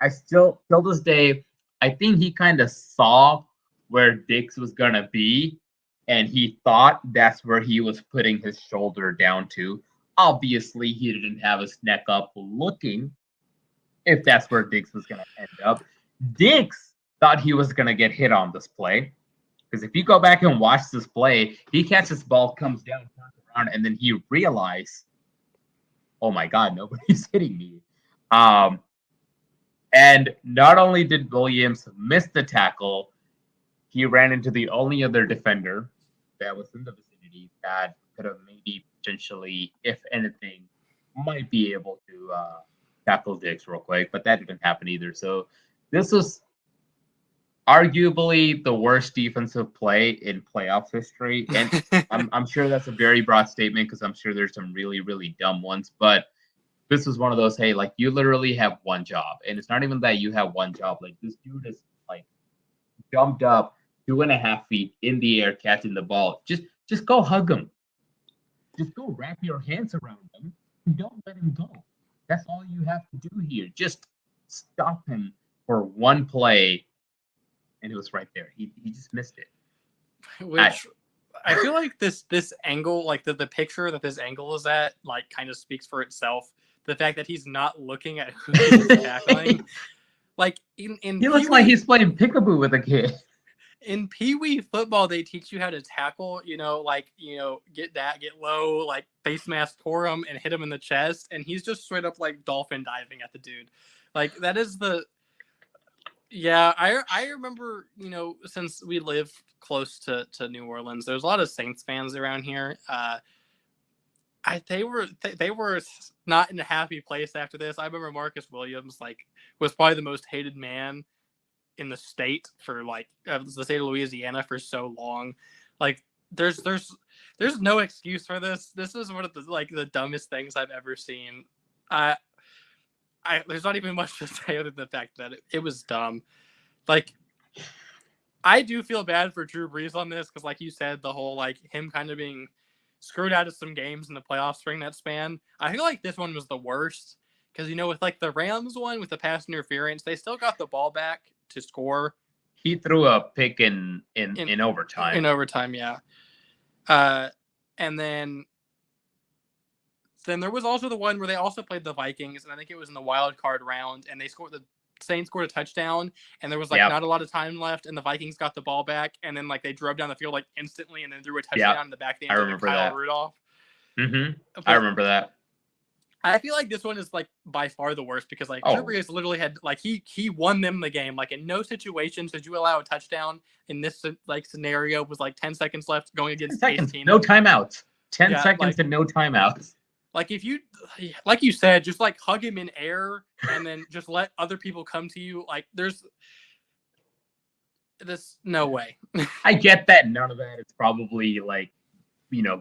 still, till this day, I think he kind of saw where Diggs was gonna be, and he thought that's where he was putting his shoulder down to. Obviously, he didn't have his neck up looking if that's where Diggs was going to end up. Diggs thought he was going to get hit on this play, because if you go back and watch this play, he catches the ball, comes down, turns around, and then he realized, oh my God, nobody's hitting me. And not only did Williams miss the tackle, he ran into the only other defender that was in the vicinity that could have maybe potentially, if anything, might be able to tackle Diggs real quick, but that didn't happen either. So this was arguably the worst defensive play in playoff history. And I'm sure that's a very broad statement, because I'm sure there's some really, really dumb ones. But this was one of those, hey, like, you literally have one job. And it's not even that you have one job. Like, this dude is, like, jumped up 2.5 feet in the air catching the ball. Just go hug him. Just go wrap your hands around him and don't let him go. That's all you have to do here. Just stop him for one play, and it was right there. He just missed it. Which I feel like this angle, like the picture that this angle is at, like, kind of speaks for itself. The fact that he's not looking at who he's tackling. Like in he looks like he's playing peekaboo with a kid. In Pee Wee football, they teach you how to tackle, get low, like face mask for him and hit him in the chest. And he's just straight up like dolphin diving at the dude. Like, that is I remember, since we live close to New Orleans, there's a lot of Saints fans around here. They were not in a happy place after this. I remember Marcus Williams, like, was probably the most hated man in the state for, like, the state of Louisiana for so long. Like, there's no excuse for this. This is one of the dumbest things I've ever seen. There's not even much to say other than the fact that it was dumb. Like, I do feel bad for Drew Brees on this, because, like you said, the whole, like, him kind of being screwed out of some games in the playoffs during that span. I feel like this one was the worst, because, with, like, the Rams one with the pass interference, they still got the ball back to score. He threw a pick in overtime. In overtime, yeah. And then then there was also the one where they also played the Vikings, and I think it was in the wild card round, and the Saints scored a touchdown, and there was like not a lot of time left, and the Vikings got the ball back, and then like they drove down the field like instantly, and then threw a touchdown in the back of the end to Kyle Rudolph. I remember that. I feel like this one is like by far the worst because like Drew Brees literally had like he won them the game. Like in no situations did you allow a touchdown in this like scenario with like 10 seconds left going against Case Keenum. No timeouts. 10 seconds and no timeouts. Like if you, like you said, just like hug him in air and then just let other people come to you. Like there's no way. I get that none of that is probably like,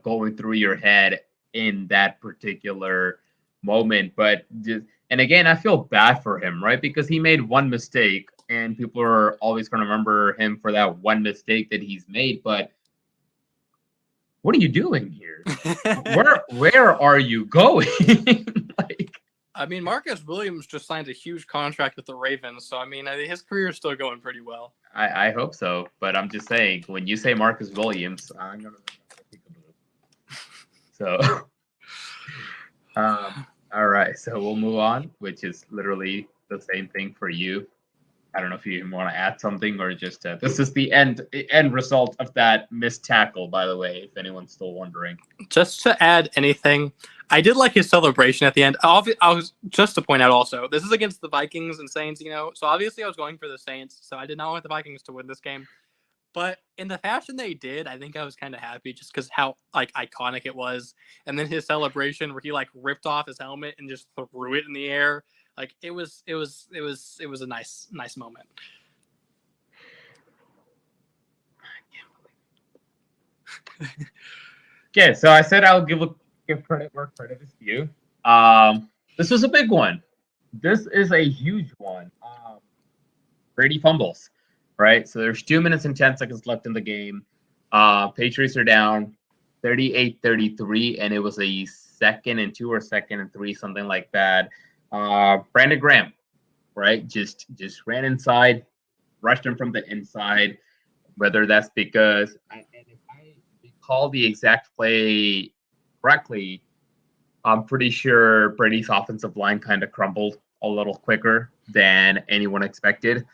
going through your head in that particular moment, but and again, I feel bad for him, right? Because he made one mistake and people are always going to remember him for that one mistake that he's made. But what are you doing here? where are you going? I mean, Marcus Williams just signed a huge contract with the Ravens, so I mean, his career is still going pretty well. I hope so, but I'm just saying, when you say Marcus Williams, I'm gonna take a move. So, all right, so we'll move on, which is literally the same thing for you. I don't know if you even want to add something or just this is the end result of that missed tackle, by the way, if anyone's still wondering. Just to add anything, I did like his celebration at the end. I was just to point out also, this is against the Vikings and Saints, so obviously I was going for the Saints, so I did not want the Vikings to win this game. But in the fashion they did, I think I was kind of happy just because how like iconic it was. And then his celebration where he like ripped off his helmet and just threw it in the air. Like it was a nice moment. Okay, so I said I'll give credit where credit is due. This was a big one. This is a huge one. Brady fumbles, right? So there's 2 minutes and 10 seconds left in the game. Patriots are down 38-33, and it was a 2nd and 2 or 2nd and 3, something like that. Brandon Graham, right? Just ran inside, rushed him from the inside. Whether that's because, and if I recall the exact play correctly, I'm pretty sure Brady's offensive line kind of crumbled a little quicker than anyone expected.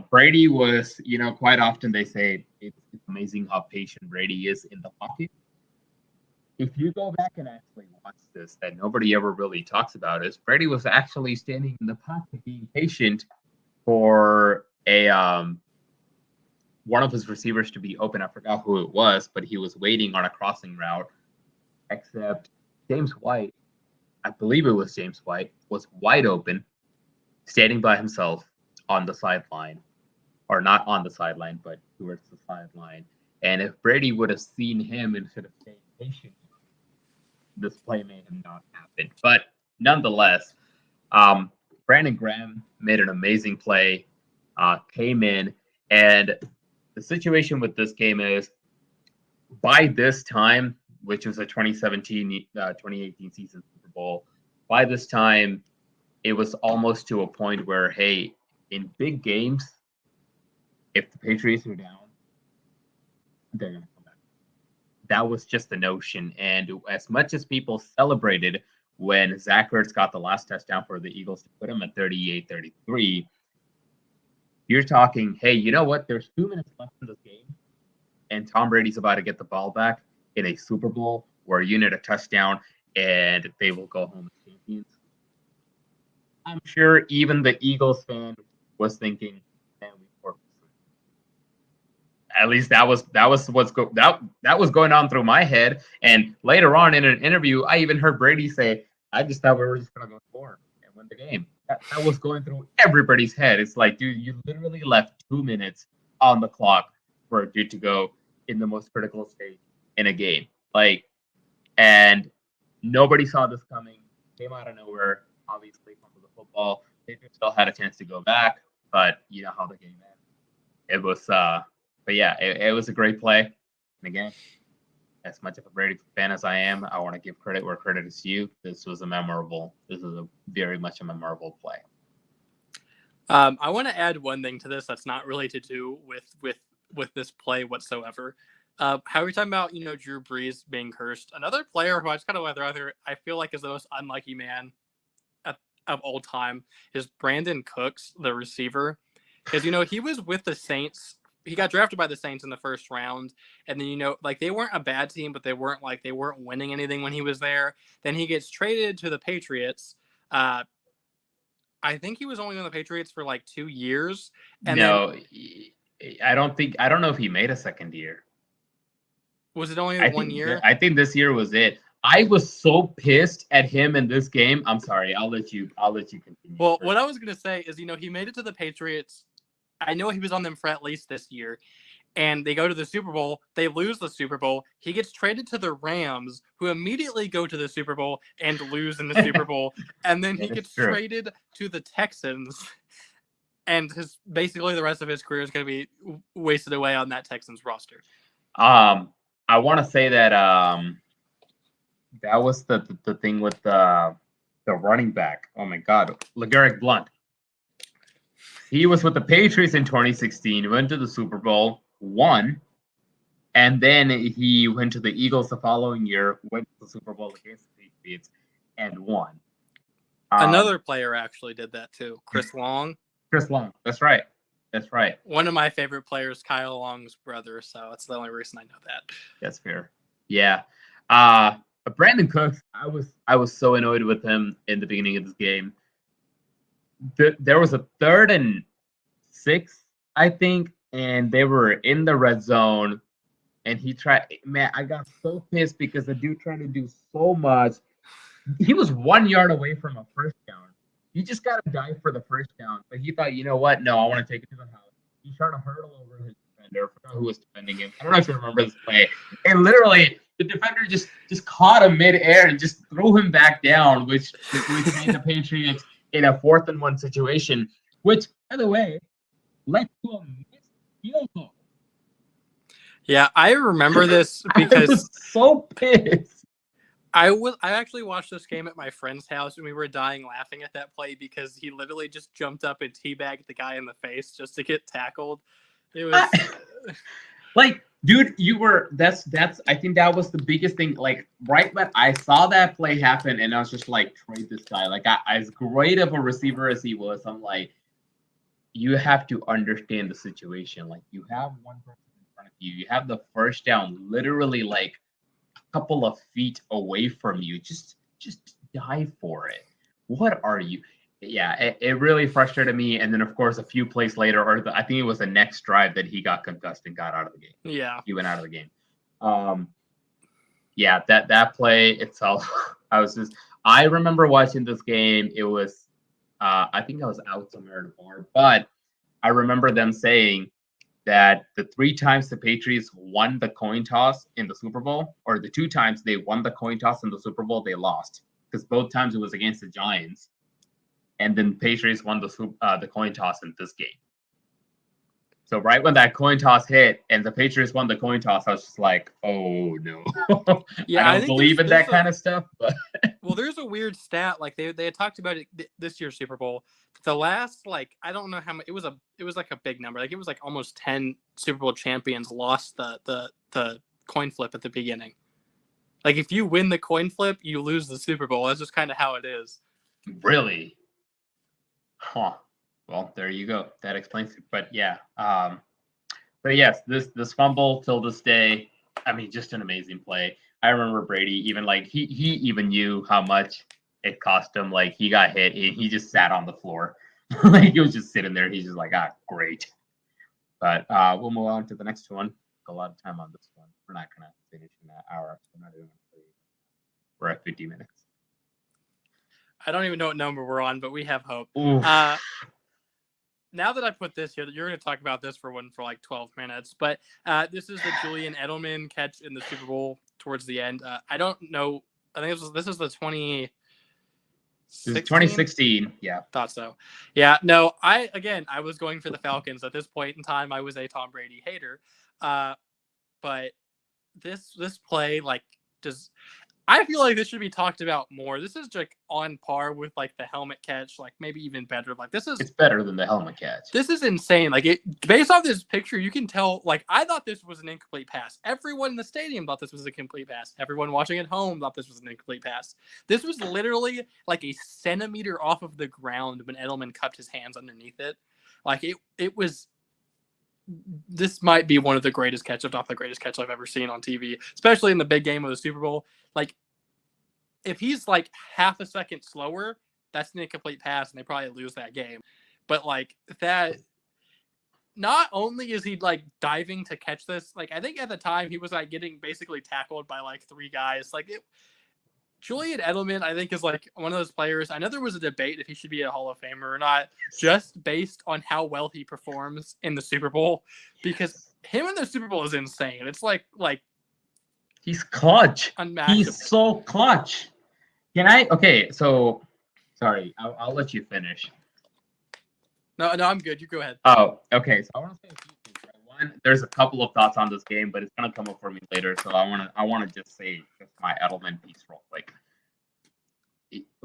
Brady was, quite often they say it's amazing how patient Brady is in the pocket. If you go back and actually watch this, that nobody ever really talks about is Brady was actually standing in the pocket being patient for one of his receivers to be open. I forgot who it was, but he was waiting on a crossing route. Except James White, I believe it was James White, was wide open, standing by himself on the sideline. Or not on the sideline, but towards the sideline. And if Brady would have seen him instead of staying patient, this play may have not happened. But nonetheless, Brandon Graham made an amazing play, came in, and the situation with this game is by this time, which was a 2018 season Super Bowl, by this time, it was almost to a point where, hey, in big games, if the Patriots are down, they're going to come back. That was just the notion. And as much as people celebrated when Zach Ertz got the last touchdown for the Eagles to put him at 38-33, you're talking, hey, you know what? There's 2 minutes left in this game, and Tom Brady's about to get the ball back in a Super Bowl where you need a touchdown, and they will go home as champions. I'm sure even the Eagles fan was thinking, man, we forfeited. At least that was going on through my head. And later on in an interview, I even heard Brady say, "I just thought we were just gonna go score and win the game." That was going through everybody's head. It's like, dude, you literally left 2 minutes on the clock for a dude to go in the most critical stage in a game. And nobody saw this coming. Came out of nowhere. Obviously, from the football, they still had a chance to go back, but you know how the game ends. It was, but yeah, it was a great play. And again, as much of a Brady fan as I am, I want to give credit where credit is due. This was a very much a memorable play. I want to add one thing to this that's not really to do with this play whatsoever. How are we talking about, Drew Brees being cursed? Another player who I just kind of rather I feel like is the most unlucky man of all time is Brandon Cooks, the receiver. Because, he was with the Saints. He got drafted by the Saints in the first round. And then, they weren't a bad team, but they weren't winning anything when he was there. Then he gets traded to the Patriots. I think he was only on the Patriots for 2 years. And no, I don't know if he made a second year. Was it only 1 year? I think this year was it. I was so pissed at him in this game. I'm sorry. I'll let you continue. Well, what I was gonna say is, he made it to the Patriots. I know he was on them for at least this year, and they go to the Super Bowl. They lose the Super Bowl. He gets traded to the Rams, who immediately go to the Super Bowl and lose in the Super Bowl, and then he gets traded to the Texans, and basically the rest of his career is gonna be wasted away on that Texans roster. I want to say that that was the thing with the running back. Oh my God, LeGarrette Blount. He was with the Patriots in 2016, went to the Super Bowl, won, and then he went to the Eagles the following year, went to the Super Bowl against the Patriots, and won. Another player actually did that too, Chris Long. Chris Long, that's right. That's right. One of my favorite players, Kyle Long's brother, so that's the only reason I know that. That's fair. Yeah. Brandon Cooks, I was so annoyed with him in the beginning of this game. There was a 3rd and 6, I think, and they were in the red zone, and he tried. Man, I got so pissed because the dude tried to do so much. He was 1 yard away from a first down. He just got to dive for the first down, but he thought, you know what? No, I want to take it to the house. He tried to hurtle over his defender. I forgot who was defending him. I don't know if you remember this play. And literally, the defender just caught him midair and just threw him back down, which made the Patriots in a 4th and 1 situation, which, by the way, led to a missed field goal. Yeah, I remember this because I was so pissed. I actually watched this game at my friend's house, and we were dying laughing at that play because he literally just jumped up and teabagged the guy in the face just to get tackled. It was dude, that's I think that was the biggest thing. Right when I saw that play happen, and I was just like, trade this guy. As great of a receiver as he was, I'm like, you have to understand the situation. You have one person in front of you. You have the first down literally a couple of feet away from you. Just dive for it. What are you? Yeah, it really frustrated me. And then, of course, a few plays later, I think it was the next drive that he got concussed and got out of the game. Yeah, he went out of the game. Yeah, that play itself, I remember watching this game. It was, I think I was out somewhere at a bar, but I remember them saying that the 3 times the Patriots won the coin toss in the Super Bowl, or the 2 times they won the coin toss in the Super Bowl, they lost because both times it was against the Giants. And then Patriots won the coin toss in this game. So right when that coin toss hit and the Patriots won the coin toss, I was just like, oh no. Yeah, I don't believe in that kind of stuff. But well, there's a weird stat. They had talked about it this year's Super Bowl. The last I don't know how much it was a big number. It was almost 10 Super Bowl champions lost the coin flip at the beginning. If you win the coin flip, you lose the Super Bowl. That's just kind of how it is. Really? Huh. Well, there you go. That explains it. But yeah. But yes, this fumble till this day, I mean, just an amazing play. I remember Brady even he even knew how much it cost him. He got hit and he just sat on the floor. He was just sitting there. He's just like, great. But we'll move on to the next one. A lot of time on this one. We're not gonna finish in that hour. We're at 50 minutes. I don't even know what number we're on, but we have hope. Now that I put this here, you're going to talk about this for 12 minutes. But this is the Julian Edelman catch in the Super Bowl towards the end. I don't know. I think this is the 2016. Yeah. Thought so. Yeah. No, I was going for the Falcons. At this point in time, I was a Tom Brady hater. But this play, I feel like this should be talked about more. This is like on par with like the helmet catch, like maybe even better. Like It's better than the helmet catch. This is insane. Like based off this picture, you can tell. Like I thought this was an incomplete pass. Everyone in the stadium thought this was a complete pass. Everyone watching at home thought this was an incomplete pass. This was literally like a centimeter off of the ground when Edelman cupped his hands underneath it. Like it was. This might be one of the greatest catch, if not the greatest catch I've ever seen on TV, especially in the big game of the Super Bowl. Like, if he's like half a second slower, that's an incomplete pass, and they probably lose that game. But like that, not only is he like diving to catch this, like I think at the time he was like getting basically tackled by like 3 guys. Like Julian Edelman, I think, is like one of those players. I know there was a debate if he should be a Hall of Famer or not, just based on how well he performs in the Super Bowl, because him in the Super Bowl is insane. It's like he's clutch. Unmatchable. He's so clutch. Okay, so sorry, I'll let you finish. No, I'm good. You go ahead. Oh, okay. So I want to say a few things. Right? One, there's a couple of thoughts on this game, but it's gonna come up for me later. So I wanna just say just my Edelman piece real quick.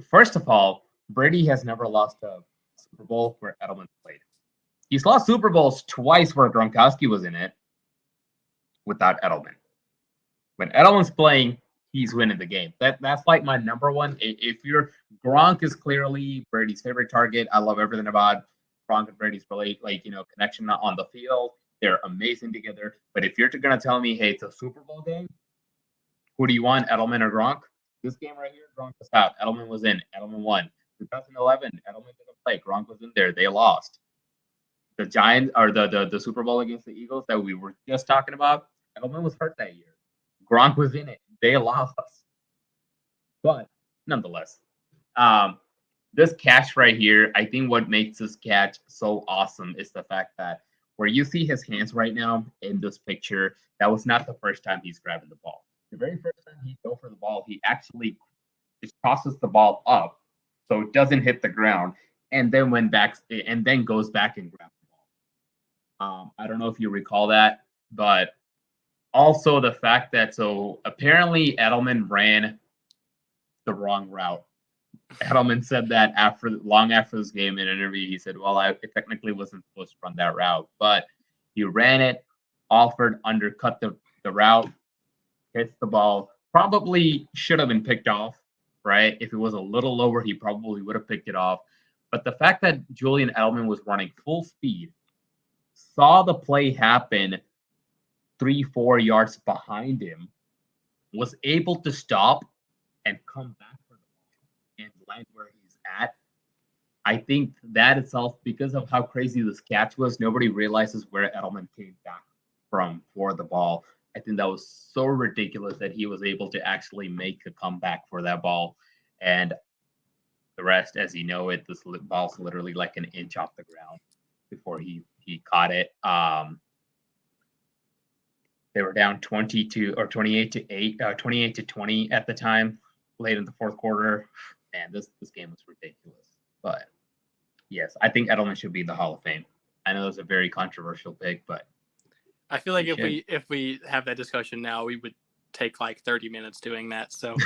First of all, Brady has never lost a Super Bowl where Edelman played. He's lost Super Bowls twice where Gronkowski was in it without Edelman. When Edelman's playing, he's winning the game. That's like my number one. If Gronk is clearly Brady's favorite target. I love everything about Gronk and Brady's really connection on the field. They're amazing together. But if you're gonna tell me, hey, it's a Super Bowl game, who do you want, Edelman or Gronk? This game right here, Gronk was out. Edelman was in. Edelman won. 2011, Edelman didn't play. Gronk was in there. They lost. The Giants or the Super Bowl against the Eagles that we were just talking about, Edelman was hurt that year. Gronk was in it. They lost. But nonetheless, this catch right here, I think what makes this catch so awesome is the fact that where you see his hands right now in this picture, that was not the first time he's grabbing the ball. The very first time he go for the ball, he actually just tosses the ball up so it doesn't hit the ground, and then goes back and grabs the ball. I don't know if you recall that, but also the fact that so apparently Edelman ran the wrong route. Edelman said that long after this game in an interview, he said, well, I technically wasn't supposed to run that route, but he ran it. Alford undercut the route, hits the ball, probably should have been picked off, right? If it was a little lower, he probably would have picked it off. But the fact that Julian Edelman was running full speed, saw the play happen 3-4 yards behind him, was able to stop and come back for the ball and land where he's at. I think that itself, because of how crazy this catch was, nobody realizes where Edelman came back from for the ball. I think that was so ridiculous that he was able to actually make a comeback for that ball. And the rest, as you know it, this ball's literally like an inch off the ground before he caught it. They were down 28 to 20 at the time, late in the fourth quarter. Man, this game was ridiculous. But yes, I think Edelman should be in the Hall of Fame. I know it's a very controversial pick, but I feel like if we have that discussion now, we would take like 30 minutes doing that. So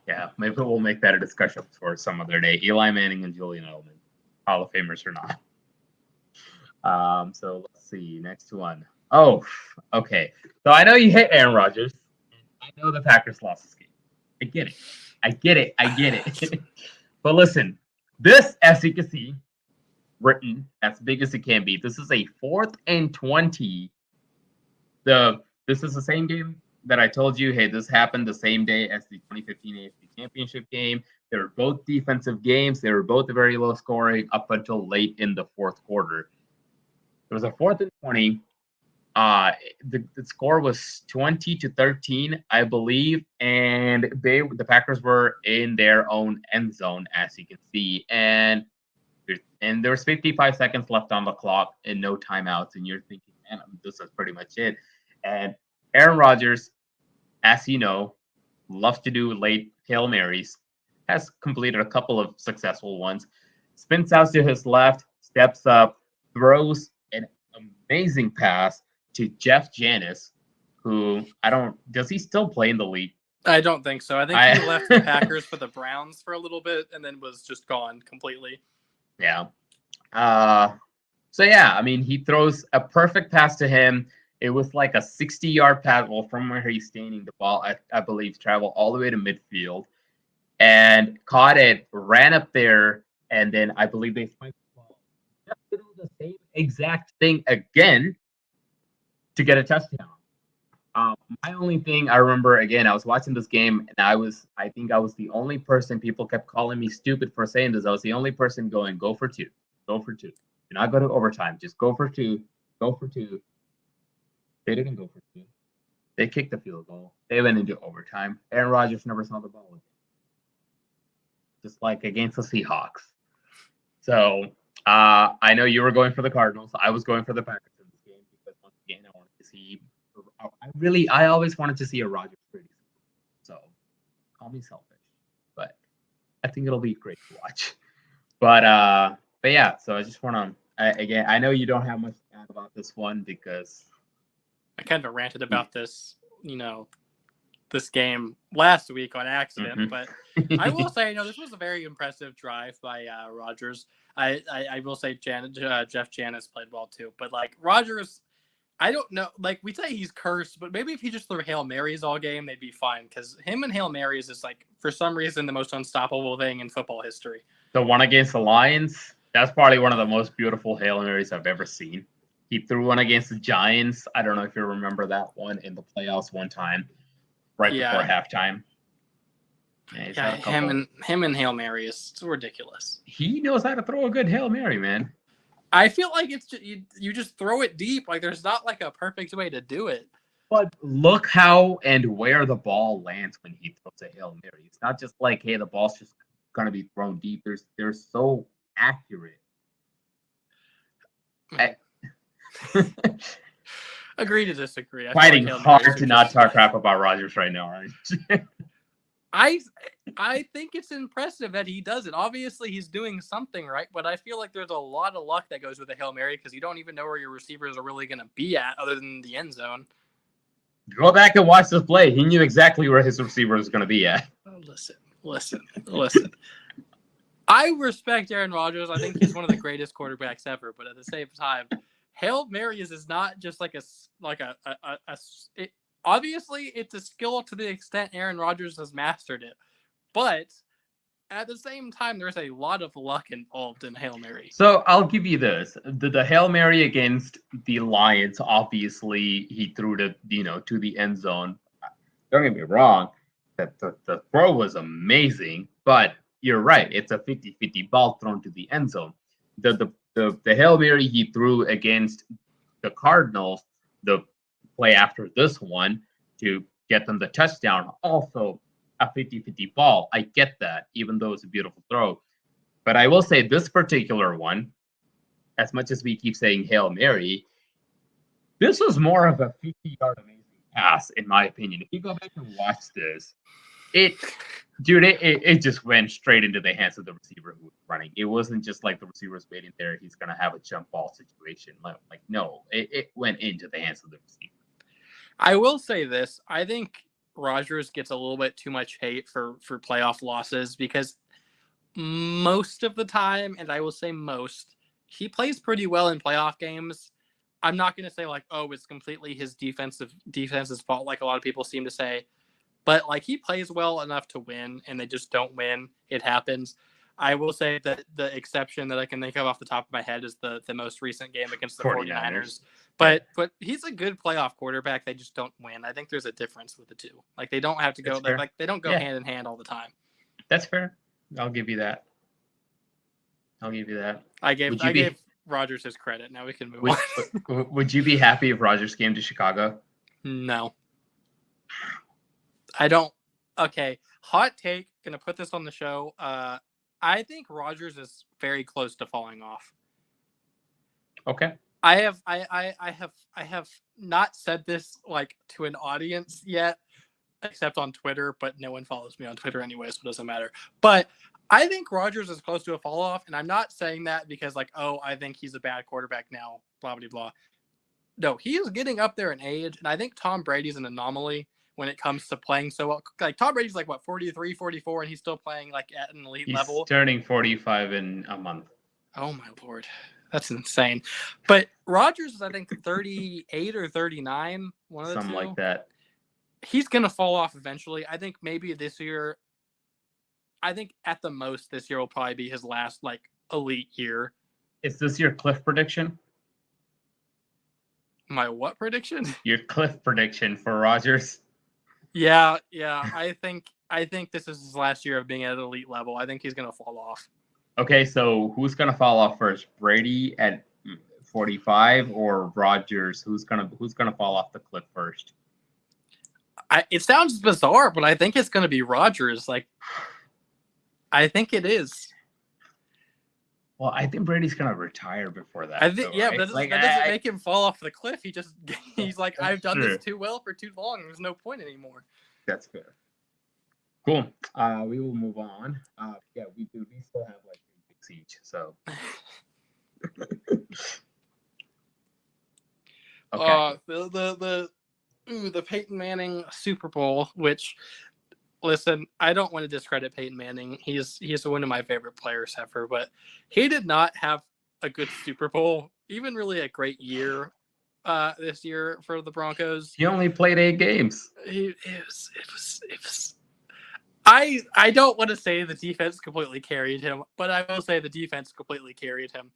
yeah, maybe we'll make that a discussion for some other day. Eli Manning and Julian Edelman, Hall of Famers or not. So let's see, next one. Oh, okay. So I know you hate Aaron Rodgers. I know the Packers lost this game. I get it. But listen, this, as you can see, written as big as it can be. This is a 4th and 20. This is the same game that I told you, hey, this happened the same day as the 2015 AFC Championship game. They were both defensive games. They were both very low scoring up until late in the fourth quarter. It was a 4th and 20. The score was 20-13, I believe, and the Packers were in their own end zone, as you can see, and there was 55 seconds left on the clock and no timeouts, and you're thinking, man, this is pretty much it. And Aaron Rodgers, as you know, loves to do late Hail Marys, has completed a couple of successful ones, spins out to his left, steps up, throws an amazing pass to Jeff Janis, who does he still play in the league? I don't think so. I think he left the Packers for the Browns for a little bit and then was just gone completely. Yeah. So yeah, I mean, he throws a perfect pass to him. It was like a 60-yard pass. Well, from where he's standing, the ball, I believe, traveled all the way to midfield and caught it, ran up there, and then I believe they spiked the ball. Just to do the same exact thing again to get a touchdown. My only thing I remember, again, I was watching this game, and I think I was the only person. People kept calling me stupid for saying this. I was the only person going, "Go for two, go for two. Do not go to overtime. Just go for two, go for two." They didn't go for two. They kicked the field goal. They went into overtime. Aaron Rodgers never saw the ball again, just like against the Seahawks. So I know you were going for the Cardinals. I was going for the Packers in this game because once again, I wanted to see. I always wanted to see a Rodgers pretty. So call me selfish, but I think it'll be great to watch. But yeah. So I just want to again. I know you don't have much to add about this one because I kind of ranted about this, this game last week on accident, but I will say, this was a very impressive drive by Rodgers. I will say Jeff Janis played well too, but like Rodgers, I don't know. Like we say he's cursed, but maybe if he just threw Hail Marys all game, they'd be fine. Because him and Hail Marys is like for some reason the most unstoppable thing in football history. The one against the Lions, that's probably one of the most beautiful Hail Marys I've ever seen. He threw one against the Giants. I don't know if you remember that one in the playoffs one time, right before halftime. Yeah, him and Hail Mary is ridiculous. He knows how to throw a good Hail Mary, man. I feel like it's just, you just throw it deep. Like there's not like a perfect way to do it. But look how and where the ball lands when he throws a Hail Mary. It's not just like, hey, the ball's just gonna be thrown deep. They're so accurate. Agree to disagree. Fighting hard to not talk crap about Rodgers right now, right? I think it's impressive that he does it. Obviously, he's doing something right, but I feel like there's a lot of luck that goes with a Hail Mary because you don't even know where your receivers are really going to be at other than the end zone. Go back and watch this play. He knew exactly where his receiver was going to be at. Oh, listen. I respect Aaron Rodgers. I think he's one of the greatest quarterbacks ever, but at the same time, Hail Marys is not just obviously it's a skill to the extent Aaron Rodgers has mastered it. But at the same time, there's a lot of luck involved in Hail Mary. So I'll give you this. The Hail Mary against the Lions, obviously he threw to the end zone. Don't get me wrong, that the throw was amazing, but you're right. It's a 50-50 ball thrown to the end zone. The Hail Mary he threw against the Cardinals, the play after this one to get them the touchdown, also a 50-50 ball. I get that, even though it's a beautiful throw. But I will say this particular one, as much as we keep saying Hail Mary, this was more of a 50-yard amazing pass, in my opinion. If you go back and watch this, it just went straight into the hands of the receiver who was running. It wasn't just like the receiver was waiting there. He's going to have a jump ball situation. Like no, it went into the hands of the receiver. I will say this. I think Rodgers gets a little bit too much hate for playoff losses because most of the time, and I will say most, he plays pretty well in playoff games. I'm not going to say like, oh, it's completely his defense's fault like a lot of people seem to say. But like he plays well enough to win and they just don't win. It happens. I will say that the exception that I can think of off the top of my head is the most recent game against the 49ers. But he's a good playoff quarterback. They just don't win. I think there's a difference with the two. Like they don't have to go they don't go hand in hand all the time. That's fair. I'll give you that. I gave Rodgers his credit. Now we can move on. Would you be happy if Rodgers came to Chicago? No. I don't. Okay. Hot take. Gonna put this on the show. I think Rodgers is very close to falling off. Okay. I have not said this like to an audience yet, except on Twitter, but no one follows me on Twitter anyway, so it doesn't matter. But I think Rodgers is close to a fall off, and I'm not saying that because like, oh, I think he's a bad quarterback now, blah blah blah. No, he is getting up there in age, and I think Tom Brady's an anomaly. when it comes to playing so well. Like Tom Brady's like what 43, 44, and he's still playing like at an elite level. He's turning 45 in a month. Oh my Lord. That's insane. But Rodgers is, I think, 38 or 39, one of the Something two. like that. He's going to fall off eventually. I think maybe this year, I think at the most this year will probably be his last like elite year. Is this your cliff prediction? My what prediction? Your cliff prediction for Rodgers? Yeah. I think this is his last year of being at an elite level. I think he's going to fall off. Okay, so who's gonna fall off first? Brady at 45 or Rodgers? Who's gonna fall off the cliff first? It sounds bizarre, but I think it's going to be Rodgers. Like, I think it is. Well, I think Brady's gonna retire before that. I think, though, yeah, right? but that doesn't make him fall off the cliff. He's like, I've done this too well for too long. There's no point anymore. That's fair. Cool. We will move on. Yeah, we still have like 3 picks each. So. Okay. The Peyton Manning Super Bowl, which, listen, I don't want to discredit Peyton Manning. He's one of my favorite players ever, but he did not have a good Super Bowl, even really a great year this year for the Broncos. He only played 8 games. It was. I don't want to say the defense completely carried him, but I will say the defense completely carried him.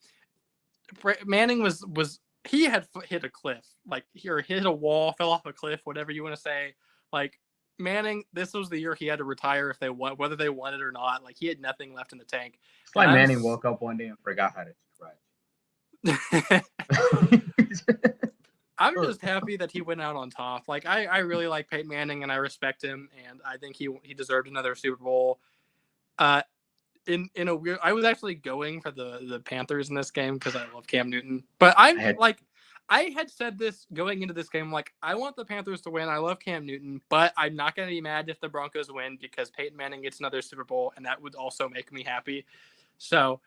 Manning was he had hit a cliff, like or hit a wall, fell off a cliff, whatever you want to say. Like Manning, this was the year he had to retire if they won, whether they won it or not. Like he had nothing left in the tank. It's like Manning woke up one day and forgot how to stretch. I'm just happy that he went out on top. Like I really like Peyton Manning and I respect him, and I think he deserved another Super Bowl. In a weird, I was actually going for the Panthers in this game because I love Cam Newton. But I had said this going into this game, like I want the Panthers to win. I love Cam Newton, but I'm not going to be mad if the Broncos win because Peyton Manning gets another Super Bowl, and that would also make me happy. So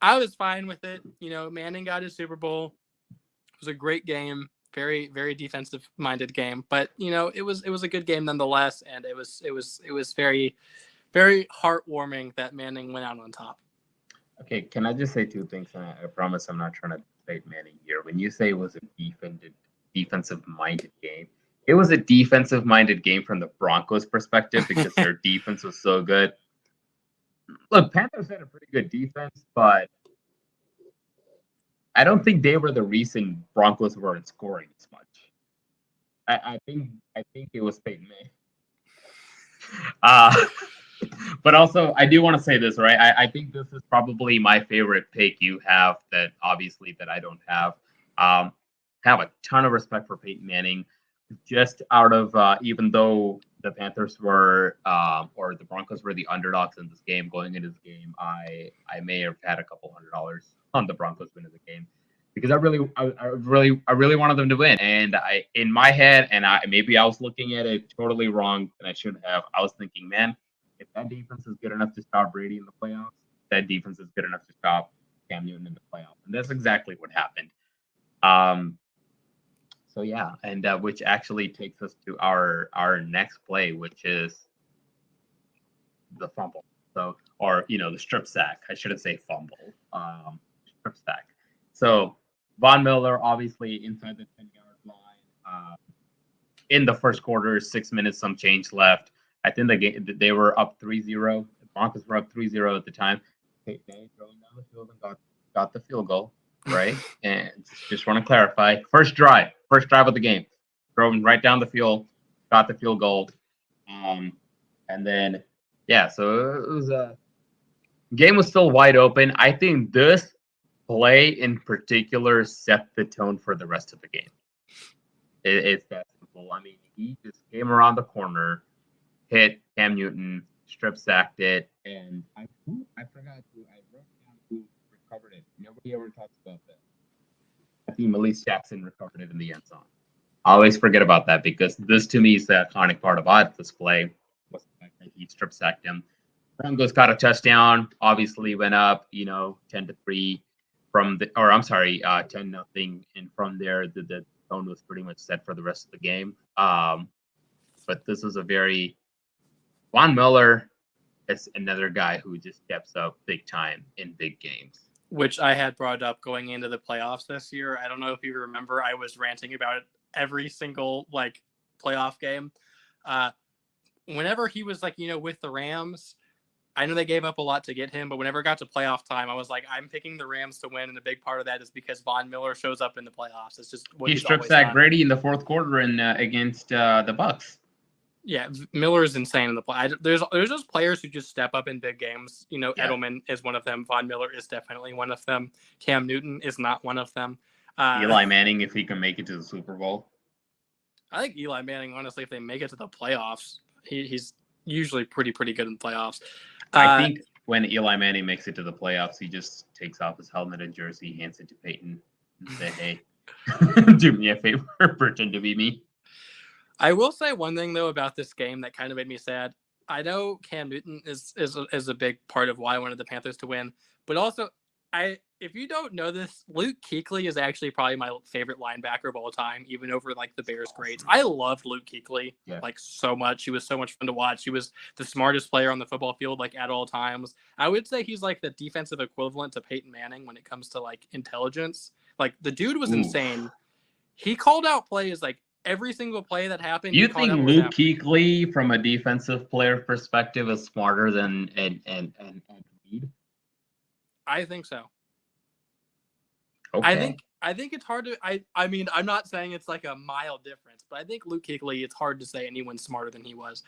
I was fine with it. You know, Manning got his Super Bowl. It was a great game. Very, very defensive minded game, but you know, it was a good game nonetheless. And it was very, very heartwarming that Manning went out on top. Okay. Can I just say 2 things? And I promise I'm not trying to debate Manning here. When you say it was a defensive minded game, it was a defensive minded game from the Broncos perspective because their defense was so good. Look, Panthers had a pretty good defense, but I don't think they were the reason Broncos weren't scoring as much. I think it was Peyton Manning. But also, I do want to say this, right? I think this is probably my favorite pick you have that obviously that I don't have. Have a ton of respect for Peyton Manning. Just out of even though the Panthers were or the Broncos were the underdogs in this game going into this game, I may have had a couple $100 on the Broncos win of the game because I really wanted them to win. And in my head, and maybe I was looking at it totally wrong, and I shouldn't have. I was thinking, man, if that defense is good enough to stop Brady in the playoffs, that defense is good enough to stop Cam Newton in the playoffs, and that's exactly what happened. So yeah, and which actually takes us to our next play, which is the fumble. So, or the strip sack. I shouldn't say fumble. Strip sack. So Von Miller, obviously inside the 10-yard line. In the first quarter, 6 minutes, some change left. I think they were up 3-0. The Broncos were up 3-0 at the time. Peyton Manning throwing down the field and got the field goal, right? And just want to clarify, first drive of the game, throwing right down the field, got the field goal, and then so it was game was still wide open. I think this play in particular set the tone for the rest of the game. It's that simple. I mean, he just came around the corner, hit Cam Newton, strip sacked it, and I forgot who I wrote down who recovered it. Nobody ever talks about that. I think Malik Jackson recovered it in the end zone. I always forget about that because this to me is the iconic part about this play was the fact that he strip sacked him. Broncos got a touchdown, obviously went up, 10-3 from 10-0, and from there the tone was pretty much set for the rest of the game. So but this was a very Von Miller is another guy who just steps up big time in big games. Which I had brought up going into the playoffs this year. I don't know if you remember, I was ranting about it every single like playoff game. Whenever he was like, with the Rams, I know they gave up a lot to get him, but whenever it got to playoff time, I was like, I'm picking the Rams to win, and a big part of that is because Von Miller shows up in the playoffs. It's just what he he's strip always sacked done. Brady in the fourth quarter and against the Bucks. Yeah, Miller is insane in the play. There's just players who just step up in big games. Yeah. Edelman is one of them. Von Miller is definitely one of them. Cam Newton is not one of them. Eli Manning, if he can make it to the Super Bowl. I think Eli Manning, honestly, if they make it to the playoffs, he's usually pretty good in the playoffs. I think when Eli Manning makes it to the playoffs, he just takes off his helmet and jersey, hands it to Peyton, and say, "Hey, do me a favor, pretend to be me." I will say one thing though about this game that kind of made me sad. I know Cam Newton is a big part of why I wanted the Panthers to win, but also if you don't know this, Luke Kuechly is actually probably my favorite linebacker of all time, even over like the Bears greats. I loved Luke Kuechly like so much. He was so much fun to watch. He was the smartest player on the football field like at all times. I would say he's like the defensive equivalent to Peyton Manning when it comes to like intelligence. Like the dude was insane. He called out plays like every single play that happened. You think Luke Kuechly, from a defensive player perspective, is smarter than Ed Reed? I think so. Okay. I think it's hard to. I mean, I'm not saying it's like a mile difference, but I think Luke Kuechly, it's hard to say anyone's smarter than he was.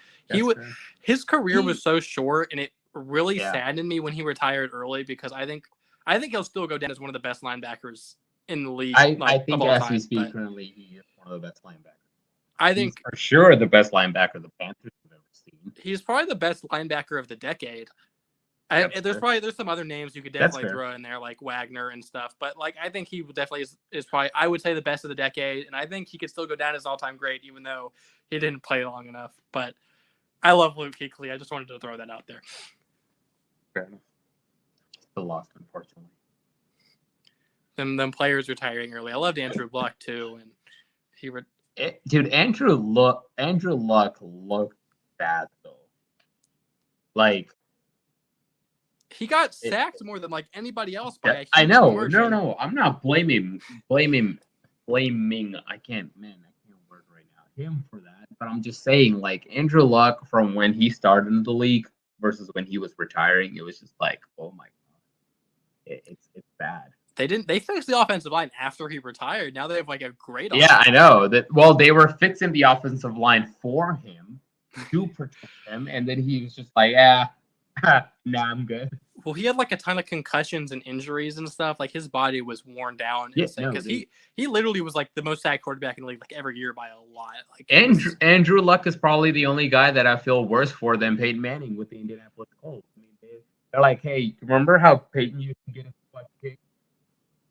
His career was so short, and it really saddened me when he retired early because I think he'll still go down as one of the best linebackers in the league. I think as we speak currently, he is one of the best linebackers. I think he's for sure the best linebacker the Panthers have ever seen. He's probably the best linebacker of the decade. There's some other names you could definitely throw in there like Wagner and stuff, but like I think he definitely is probably, I would say, the best of the decade, and I think he could still go down as all-time great even though he didn't play long enough. But I love Luke Kuechly. I just wanted to throw that out there. Fair enough. Still lost, unfortunately. Them players retiring early. I loved Andrew Luck too, and Andrew Luck looked bad though. Like he got sacked more than like anybody else by a huge I know. margin. No. I'm not blaming. I can't word right now him for that. But I'm just saying, like Andrew Luck from when he started in the league versus when he was retiring, it was just like, oh my god, it's bad. They fixed the offensive line after he retired. Now they have like a great offensive line. I know that. Well, they were fixing the offensive line for him to protect him, and then he was just like, nah, I'm good. Well, he had like a ton of concussions and injuries and stuff. Like his body was worn down because he literally was like the most sacked quarterback in the league like every year by a lot. Like Andrew Luck is probably the only guy that I feel worse for than Peyton Manning with the Indianapolis Colts. I mean, they're like, hey, remember how Peyton used to get a clutch kick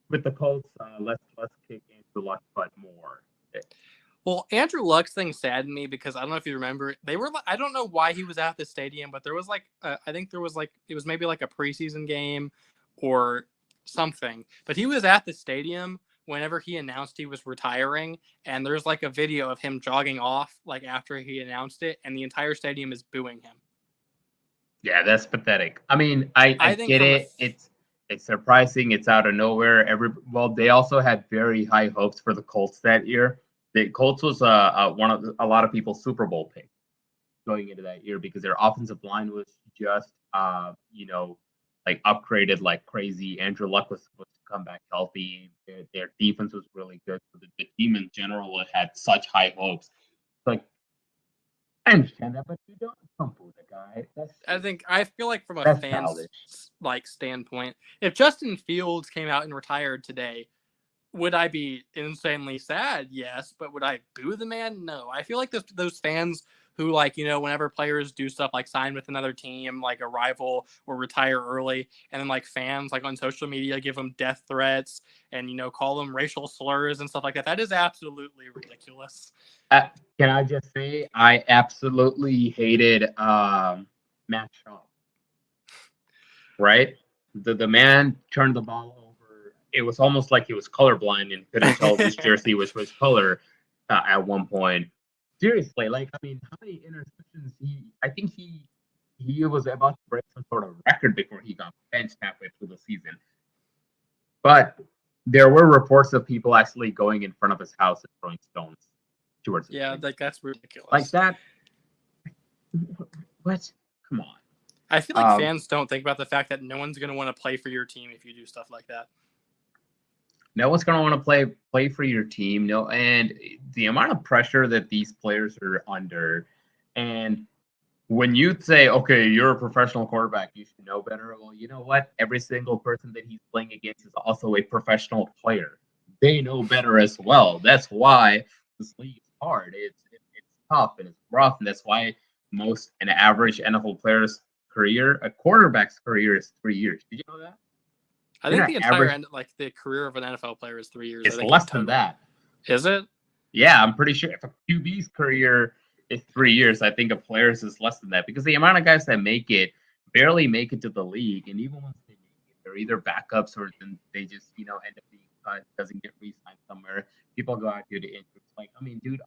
with the Colts? Let's kick Andrew Luck but more. Well, Andrew Luck's thing saddened me because I don't know if you remember, I don't know why he was at the stadium, but there was like, I think there was like, it was maybe like a preseason game or something, but he was at the stadium whenever he announced he was retiring. And there's like a video of him jogging off like after he announced it, and the entire stadium is booing him. Yeah, that's pathetic. I mean, I get it. It's surprising. It's out of nowhere. They also had very high hopes for the Colts that year. The Colts was one of a lot of people's Super Bowl pick going into that year because their offensive line was just like upgraded like crazy. Andrew Luck was supposed to come back healthy. Their defense was really good. So the team in general had such high hopes. Like I understand that, but you don't boo the guy. I feel like from a fan's like standpoint, if Justin Fields came out and retired today, would I be insanely sad? Yes. But would I boo the man? No. I feel like those fans who, like, whenever players do stuff like sign with another team, like a rival, or retire early, and then like fans like on social media give them death threats and, call them racial slurs and stuff like that. That is absolutely ridiculous. Can I just say I absolutely hated Matt Shaw. Right? The man turned the ball over. It was almost like he was colorblind and couldn't tell which jersey was color at one point. Seriously, like, I mean, how many interceptions I think he was about to break some sort of record before he got benched halfway through the season. But there were reports of people actually going in front of his house and throwing stones towards him. Yeah, like that's ridiculous. Like that. What? Come on. I feel like fans don't think about the fact that no one's going to want to play for your team if you do stuff like that. No one's going to want to play for your team. No, and the amount of pressure that these players are under, and when you say, okay, you're a professional quarterback, you should know better. Well, you know what? Every single person that he's playing against is also a professional player. They know better as well. That's why this league is hard. It's tough and it's rough, and that's why an average NFL player's career, a quarterback's career, is 3 years. Did you know that? I think the entire the career of an NFL player is 3 years. It's less than that. Is it? Yeah, I'm pretty sure if a QB's career is 3 years, I think a player's is less than that, because the amount of guys that barely make it to the league, and even once they make it, they're either backups or then they just end up being cut, doesn't get re-signed somewhere. People go out due to injuries. Like, I mean, dude,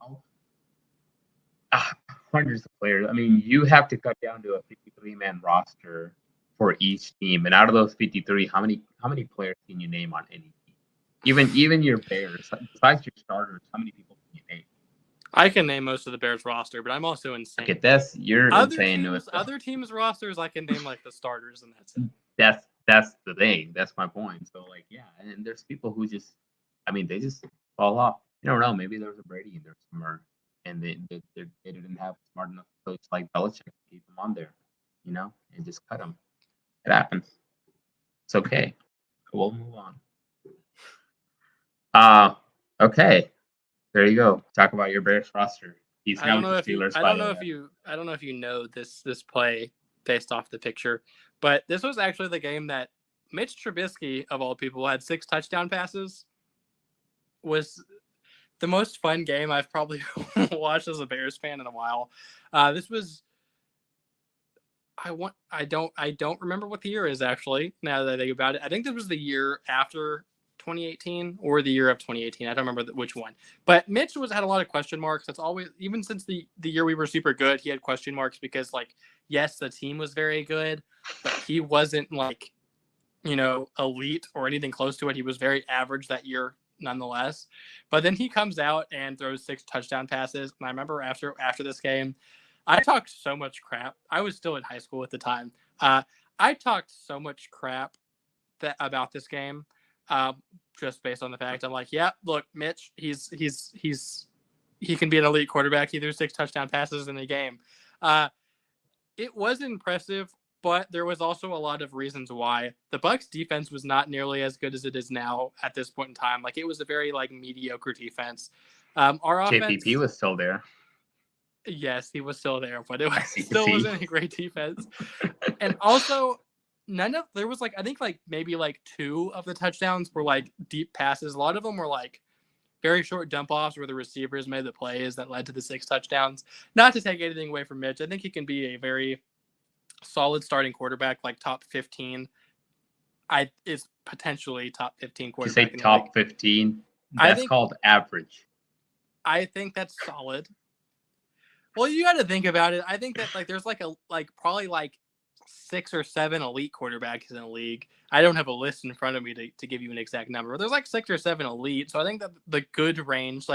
hundreds of players. I mean, you have to cut down to a 53-man roster for each team, and out of those 53, how many players can you name on any team? Even your Bears, besides your starters, how many people can you name? I can name most of the Bears roster, but I'm also insane. Okay, you're insane. Other teams' rosters, I can name like the starters, and that's it. That's the thing. That's my point. So, like, yeah, and there's people who just, I mean, they just fall off. You don't know. Maybe there's a Brady in there somewhere, and they didn't have a smart enough coach like Belichick to keep him on there, and just cut him. It happens. It's okay. We'll move on. Okay. There you go. Talk about your Bears roster. He's now with the Steelers. I don't know if you know this play based off the picture, but this was actually the game that Mitch Trubisky, of all people, had 6 touchdown passes. Was the most fun game I've probably watched as a Bears fan in a while. This was. I don't remember what the year is actually. Now that I think about it, I think this was the year after 2018 or the year of 2018. I don't remember which one. But Mitch had a lot of question marks. That's always, even since the year we were super good, he had question marks because, like, yes, the team was very good, but he wasn't like, elite or anything close to it. He was very average that year nonetheless. But then he comes out and throws 6 touchdown passes. And I remember after this game, I talked so much crap. I was still in high school at the time. I talked so much crap about this game. Just based on the fact I'm like, yeah, look, Mitch, he can be an elite quarterback. He threw 6 touchdown passes in the game. It was impressive, but there was also a lot of reasons why. The Bucs defense was not nearly as good as it is now at this point in time. Like, it was a very mediocre defense. Our offense, JPP was still there. Yes, he was still there, but it still wasn't a great defense. And also, there was I think maybe 2 of the touchdowns were deep passes. A lot of them were very short dump offs where the receivers made the plays that led to the 6 touchdowns. Not to take anything away from Mitch, I think he can be a very solid starting quarterback, top 15. Is potentially top 15 quarterback. You say top 15? That's called average. I think that's solid. Well, you got to think about it. I think that there's probably 6 or 7 elite quarterbacks in the league. I don't have a list in front of me to give you an exact number. But there's 6 or 7 elite. So I think that the good range,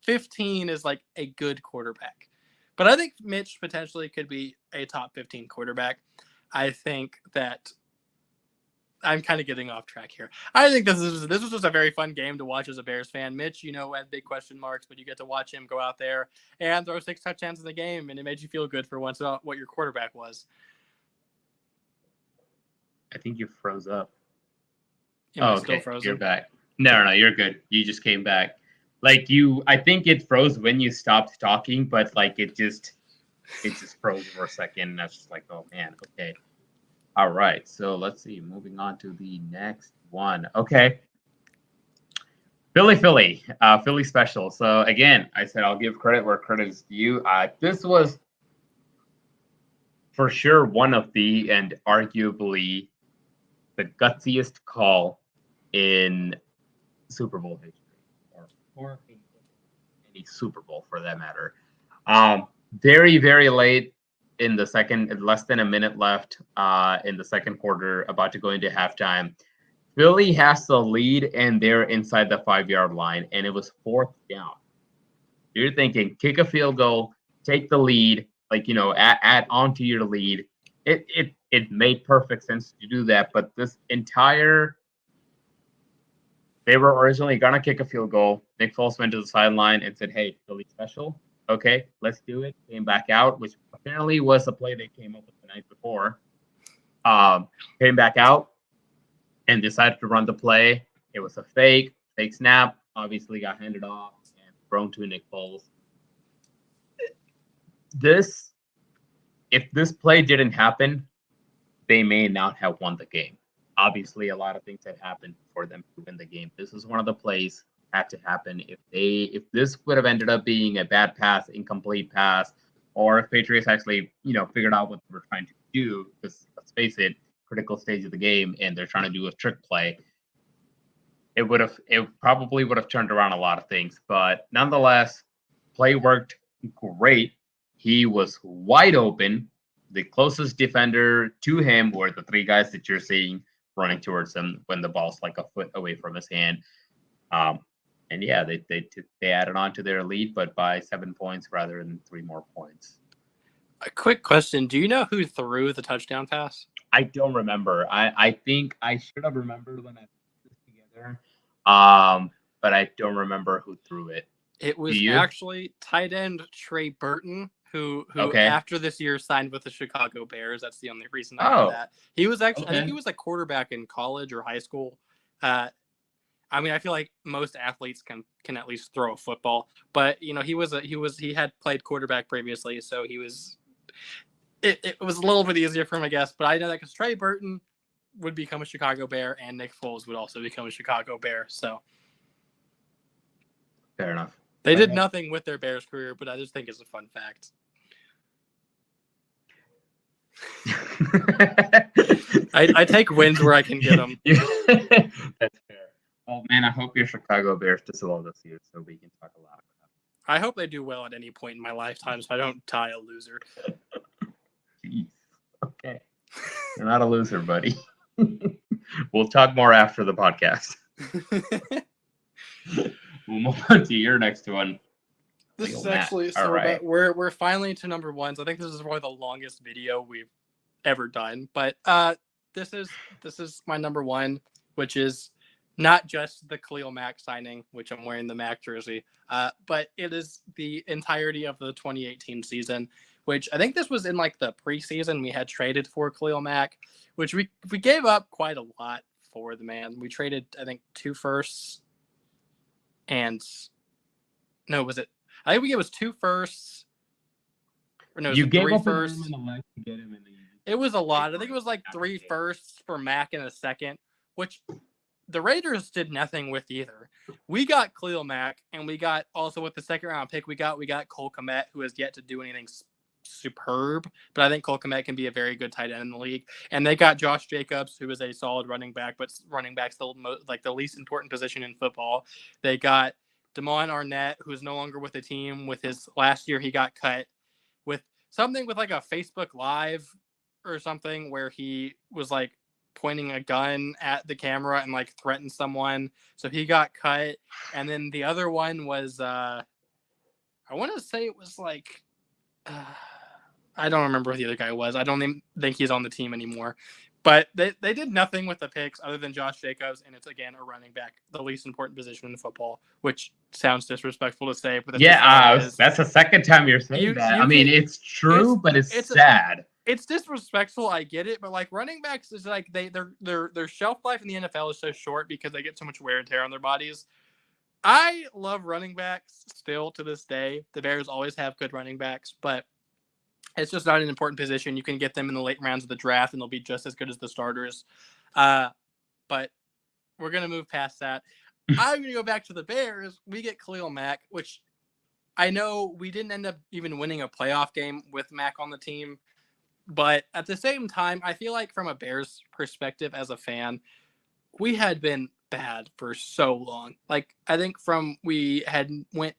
15 is a good quarterback. But I think Mitch potentially could be a top 15 quarterback. I think that I'm kind of getting off track here. I think this was just a very fun game to watch as a Bears fan. Mitch, had big question marks, but you get to watch him go out there and throw 6 touchdowns in the game, and it made you feel good for once about what your quarterback was. I think you froze up. Still frozen? You're back. No, you're good. You just came back. I think it froze when you stopped talking, but it just froze for a second, and I was just oh man, okay. All right, so let's see. Moving on to the next one. Okay. Philly special. So again, I said I'll give credit where credit is due. This was for sure one of the, and arguably the gutsiest call in Super Bowl history, or any Super Bowl for that matter. Very, very late in the second, less than a minute left in the second quarter, about to go into halftime. Philly has the lead, and they're inside the 5-yard line, and it was fourth down. You're thinking, kick a field goal, take the lead, add on to your lead. It made perfect sense to do that, but they were originally gonna kick a field goal. Nick Foles went to the sideline and said, "Hey, Philly special. Okay, let's do it." Came back out, which apparently was a play they came up with the night before. Came back out and decided to run the play. It was a fake snap. Obviously, got handed off and thrown to Nick Foles. If this play didn't happen, they may not have won the game. Obviously, a lot of things had happened for them to win the game. This is one of the plays had to happen. If this would have ended up being a bad pass, incomplete pass, or if Patriots actually, figured out what they were trying to do, because let's face it, critical stage of the game, and they're trying to do a trick play, it probably would have turned around a lot of things. But nonetheless, play worked great. He was wide open. The closest defender to him were the three guys that you're seeing running towards him when the ball's like a foot away from his hand. And yeah, they added on to their lead, but by 7 points rather than 3 more points. A quick question: do you know who threw the touchdown pass? I don't remember. I think I should have remembered when I put this together, but I don't remember who threw it. It was actually tight end Trey Burton, who okay. After this year signed with the Chicago Bears. That's the only reason I know that. He was actually, okay. I think he was a quarterback in college or high school. I mean, I feel like most athletes can at least throw a football, but he had played quarterback previously, so he was. It was a little bit easier for him, I guess. But I know that because Trey Burton would become a Chicago Bear, and Nick Foles would also become a Chicago Bear. So fair enough. They did nothing with their Bears career, but I just think it's a fun fact. I take wins where I can get them. That's fair. Well, man, I hope your Chicago Bears do well this year, so we can talk a lot about it. I hope they do well at any point in my lifetime, so I don't die a loser. Jeez. Okay. You're not a loser, buddy. We'll talk more after the podcast. We'll move on to your next one. This is actually so right. We're finally to number ones. I think this is probably the longest video we've ever done. But this is my number one, which is not just the Khalil Mack signing, which I'm wearing the Mack jersey, but it is the entirety of the 2018 season, which I think this was in like the preseason. We had traded for Khalil Mack, which we gave up quite a lot for the man. We traded, I think, 2 firsts. And no, was it? I think it was 2 firsts. Or no, you gave 3 up firsts. To get him in the it was a lot. I think it was like 3 firsts for Mack and a second, which the Raiders did nothing with either. We got Khalil Mack, and we got also with the second round pick, we got Cole Kmet, who has yet to do anything superb, but I think Cole Kmet can be a very good tight end in the league. And they got Josh Jacobs, who is a solid running back, but running back's the least important position in football. They got Damon Arnett, who is no longer with the team. With his last year, he got cut with something with like a Facebook Live or something where he was like pointing a gun at the camera and like threatened someone. So he got cut. And then the other one was, I want to say it was like, I don't remember who the other guy was. I don't even think he's on the team anymore. But they did nothing with the picks other than Josh Jacobs, and it's, again, a running back, the least important position in football, which sounds disrespectful to say. But that's the second time you're saying that. I mean, it's true, but it's sad. It's disrespectful. I get it, but like running backs is like their shelf life in the NFL is so short because they get so much wear and tear on their bodies. I love running backs still to this day. The Bears always have good running backs, but it's just not an important position. You can get them in the late rounds of the draft, and they'll be just as good as the starters. But we're going to move past that. I'm going to go back to the Bears. We get Khalil Mack, which I know we didn't end up even winning a playoff game with Mack on the team. But at the same time, I feel like from a Bears perspective as a fan, we had been bad for so long. Like, I think we had went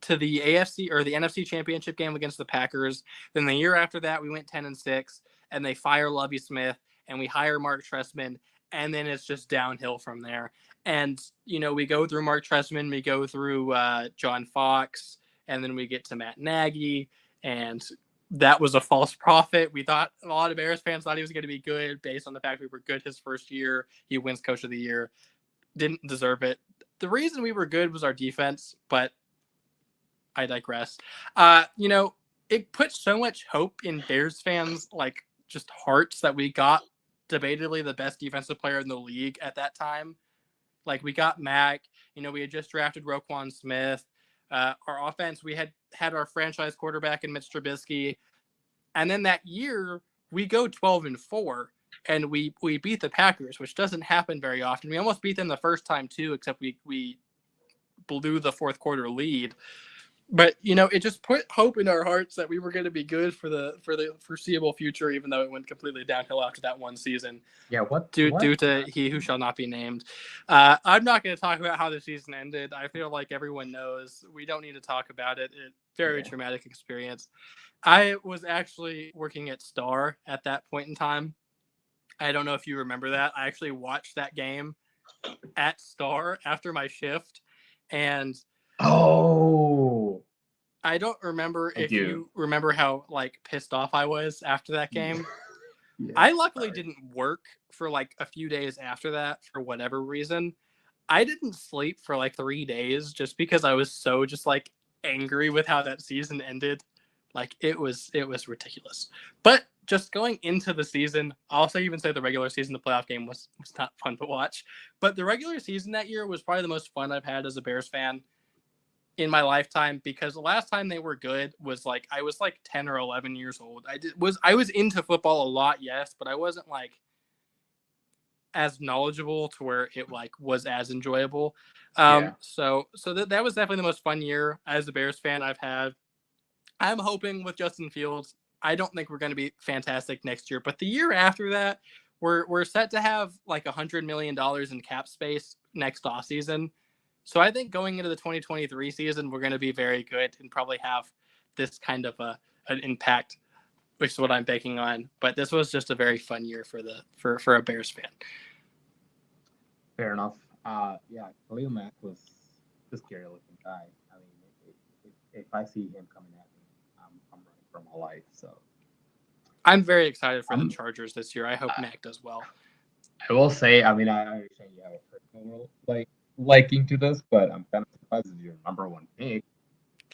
to the AFC or the NFC Championship game against the Packers. Then the year after that, we went 10-6, and they fire Lovie Smith, and we hire Mark Trestman, and then it's just downhill from there. And we go through Mark Trestman, we go through John Fox, and then we get to Matt Nagy, and that was a false prophet. We thought a lot of Bears fans thought he was going to be good based on the fact we were good his first year. He wins Coach of the Year. Didn't deserve it. The reason we were good was our defense, but I digress. It put so much hope in Bears fans, like just hearts, that we got debatably the best defensive player in the league at that time. Like we got Mac, we had just drafted Roquan Smith. Our offense, we had our franchise quarterback in Mitch Trubisky. And then that year we go 12-4 and we beat the Packers, which doesn't happen very often. We almost beat them the first time too, except we blew the fourth quarter lead. But it just put hope in our hearts that we were going to be good for the foreseeable future, even though it went completely downhill after that one season. Yeah, due to he who shall not be named. I'm not going to talk about how the season ended. I feel like everyone knows. We don't need to talk about it. Very traumatic experience. I was actually working at Star at that point in time. I don't know if you remember that. I actually watched that game at Star after my shift, and I don't remember if you remember how pissed off I was after that game. Yeah, I luckily didn't work for a few days after that for whatever reason. I didn't sleep for 3 days just because I was so just angry with how that season ended. It was ridiculous. But just going into the season, I'll even say the regular season, the playoff game was not fun to watch. But the regular season that year was probably the most fun I've had as a Bears fan in my lifetime, because the last time they were good was I was 10 or 11 years old. I was into football a lot, yes, but I wasn't as knowledgeable to where it was as enjoyable. So that was definitely the most fun year as a Bears fan I've had. I'm hoping with Justin Fields, I don't think we're going to be fantastic next year, but the year after that, we're set to have $100 million in cap space next offseason. So I think going into the 2023 season, we're going to be very good and probably have this kind of an impact, which is what I'm banking on. But this was just a very fun year for a Bears fan. Fair enough. Khalil Mack was a scary looking guy. I mean, if I see him coming at me, I'm running for my life. So I'm very excited for the Chargers this year. I hope Mack does well. I will say, I mean, I understand you have a personal liking to this, but I'm kind of surprised it's your number one pick.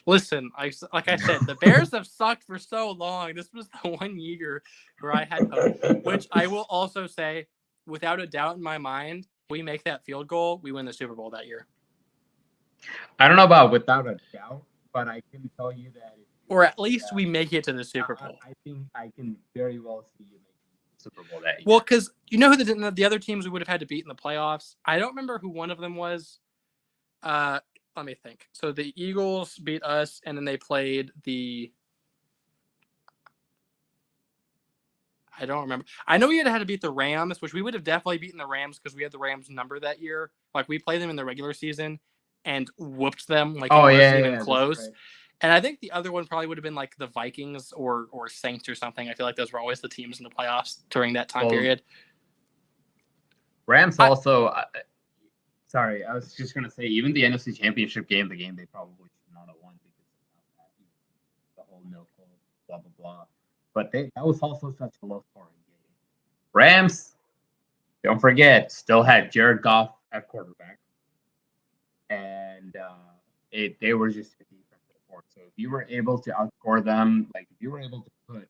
Listen, like I said, the Bears have sucked for so long. This was the 1 year where I had hope, which I will also say, without a doubt in my mind, we make that field goal, we win the Super Bowl that year. I don't know about without a doubt, but I can tell you that. Or at least we make it to the Super Bowl. I think I can very well see you making the Super Bowl that year. Well, because who the other teams we would have had to beat in the playoffs? I don't remember who one of them was. Let me think. So the Eagles beat us, and then they played the... I don't remember. I know we had to beat the Rams, which we would have definitely beaten the Rams because we had the Rams number that year. We played them in the regular season and whooped them. It wasn't even close. And I think the other one probably would have been the Vikings or Saints or something. I feel like those were always the teams in the playoffs during that time period. Rams also... sorry, I was just going to say, even the NFC Championship game, they probably should not have won because of the whole no call, blah, blah, blah. But that was also such a low-scoring game. Rams, don't forget, still had Jared Goff at quarterback. And they were just a defensive force. So if you were able to outscore them, if you were able to put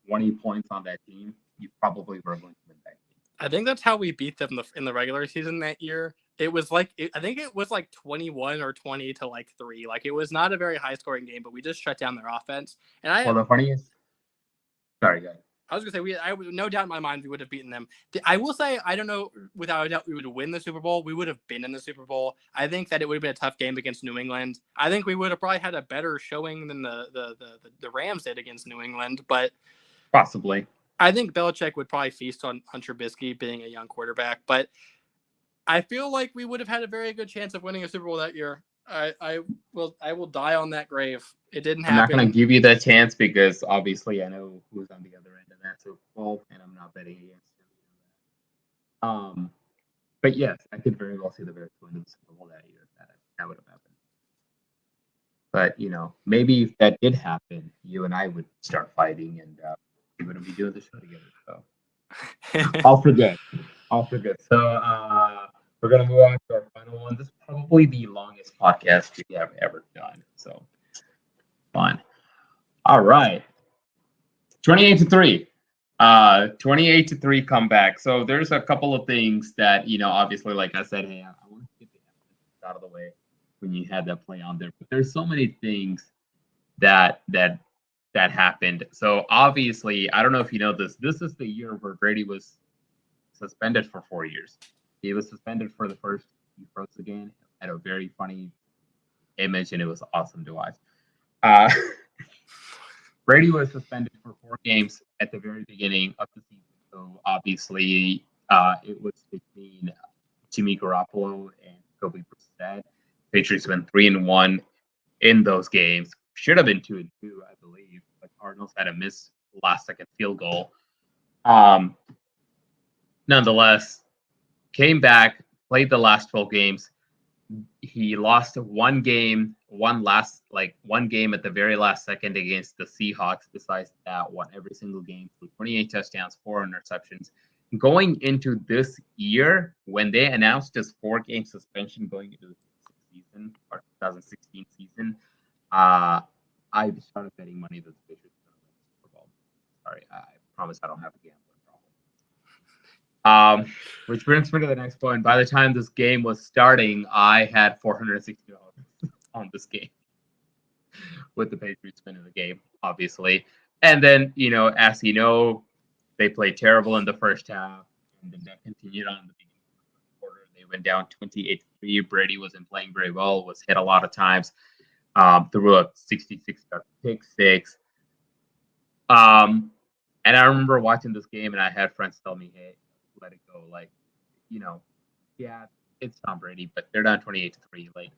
20 points on that team, you probably were going to win that game. I think that's how we beat them in the regular season that year. It was I think it was 21 or 20 to 3. It was not a very high-scoring game, but we just shut down their offense. And the funniest... Sorry, guys. I was going to say, I no doubt in my mind we would have beaten them. I will say, I don't know, without a doubt, we would win the Super Bowl. We would have been in the Super Bowl. I think that it would have been a tough game against New England. I think we would have probably had a better showing than the Rams did against New England, but possibly. I think Belichick would probably feast on Trubisky being a young quarterback, but I feel like we would have had a very good chance of winning a Super Bowl that year. I will die on that grave. It didn't I'm not happen. going to give you that chance because obviously I know who's on the other end of that Super Bowl, and I'm not betting against him. But yes, I could very well see the Bears going to the Super Bowl that year. That would have happened. But maybe if that did happen, you and I would start fighting, and we wouldn't be doing the show together. So I'll forget. So we're gonna move on to our final one. This is probably the longest podcast we have ever done. So fun. All right. 28-3. 28-3 comeback. So there's a couple of things that, obviously, like I said, hey, I want to get the evidence out of the way when you had that play on there. But there's so many things that happened. So obviously, I don't know if you know this. This is the year where Brady was suspended for 4 years. He was suspended for the first. He froze again. Had a very funny image, and it was awesome to watch. Brady was suspended for 4 games at the very beginning of the season. So obviously, it was between Jimmy Garoppolo and Kobe Brissett. Patriots went 3-1 in those games. Should have been 2-2, I believe. The Cardinals had a missed last-second field goal. Nonetheless, came back, played the last 12 games. He lost one game at the very last second against the Seahawks. Besides that, won every single game through 28 touchdowns, 4 interceptions. Going into this year, when they announced his 4-game suspension going into the season or 2016 season, I started betting money that the Patriots were going to win the Super Bowl. Sorry, I promise I don't have a gambling problem. Which brings me to the next point. By the time this game was starting, I had $460 on this game with the Patriots winning the game, obviously. And then, as you know, they played terrible in the first half, and then that continued on in the beginning of the quarter. They went down 28-3. Brady wasn't playing very well, was hit a lot of times, threw a 66-yard pick six. And I remember watching this game, and I had friends tell me, hey, let it go. Like, yeah, it's Tom Brady, but they're down 28-3. Like,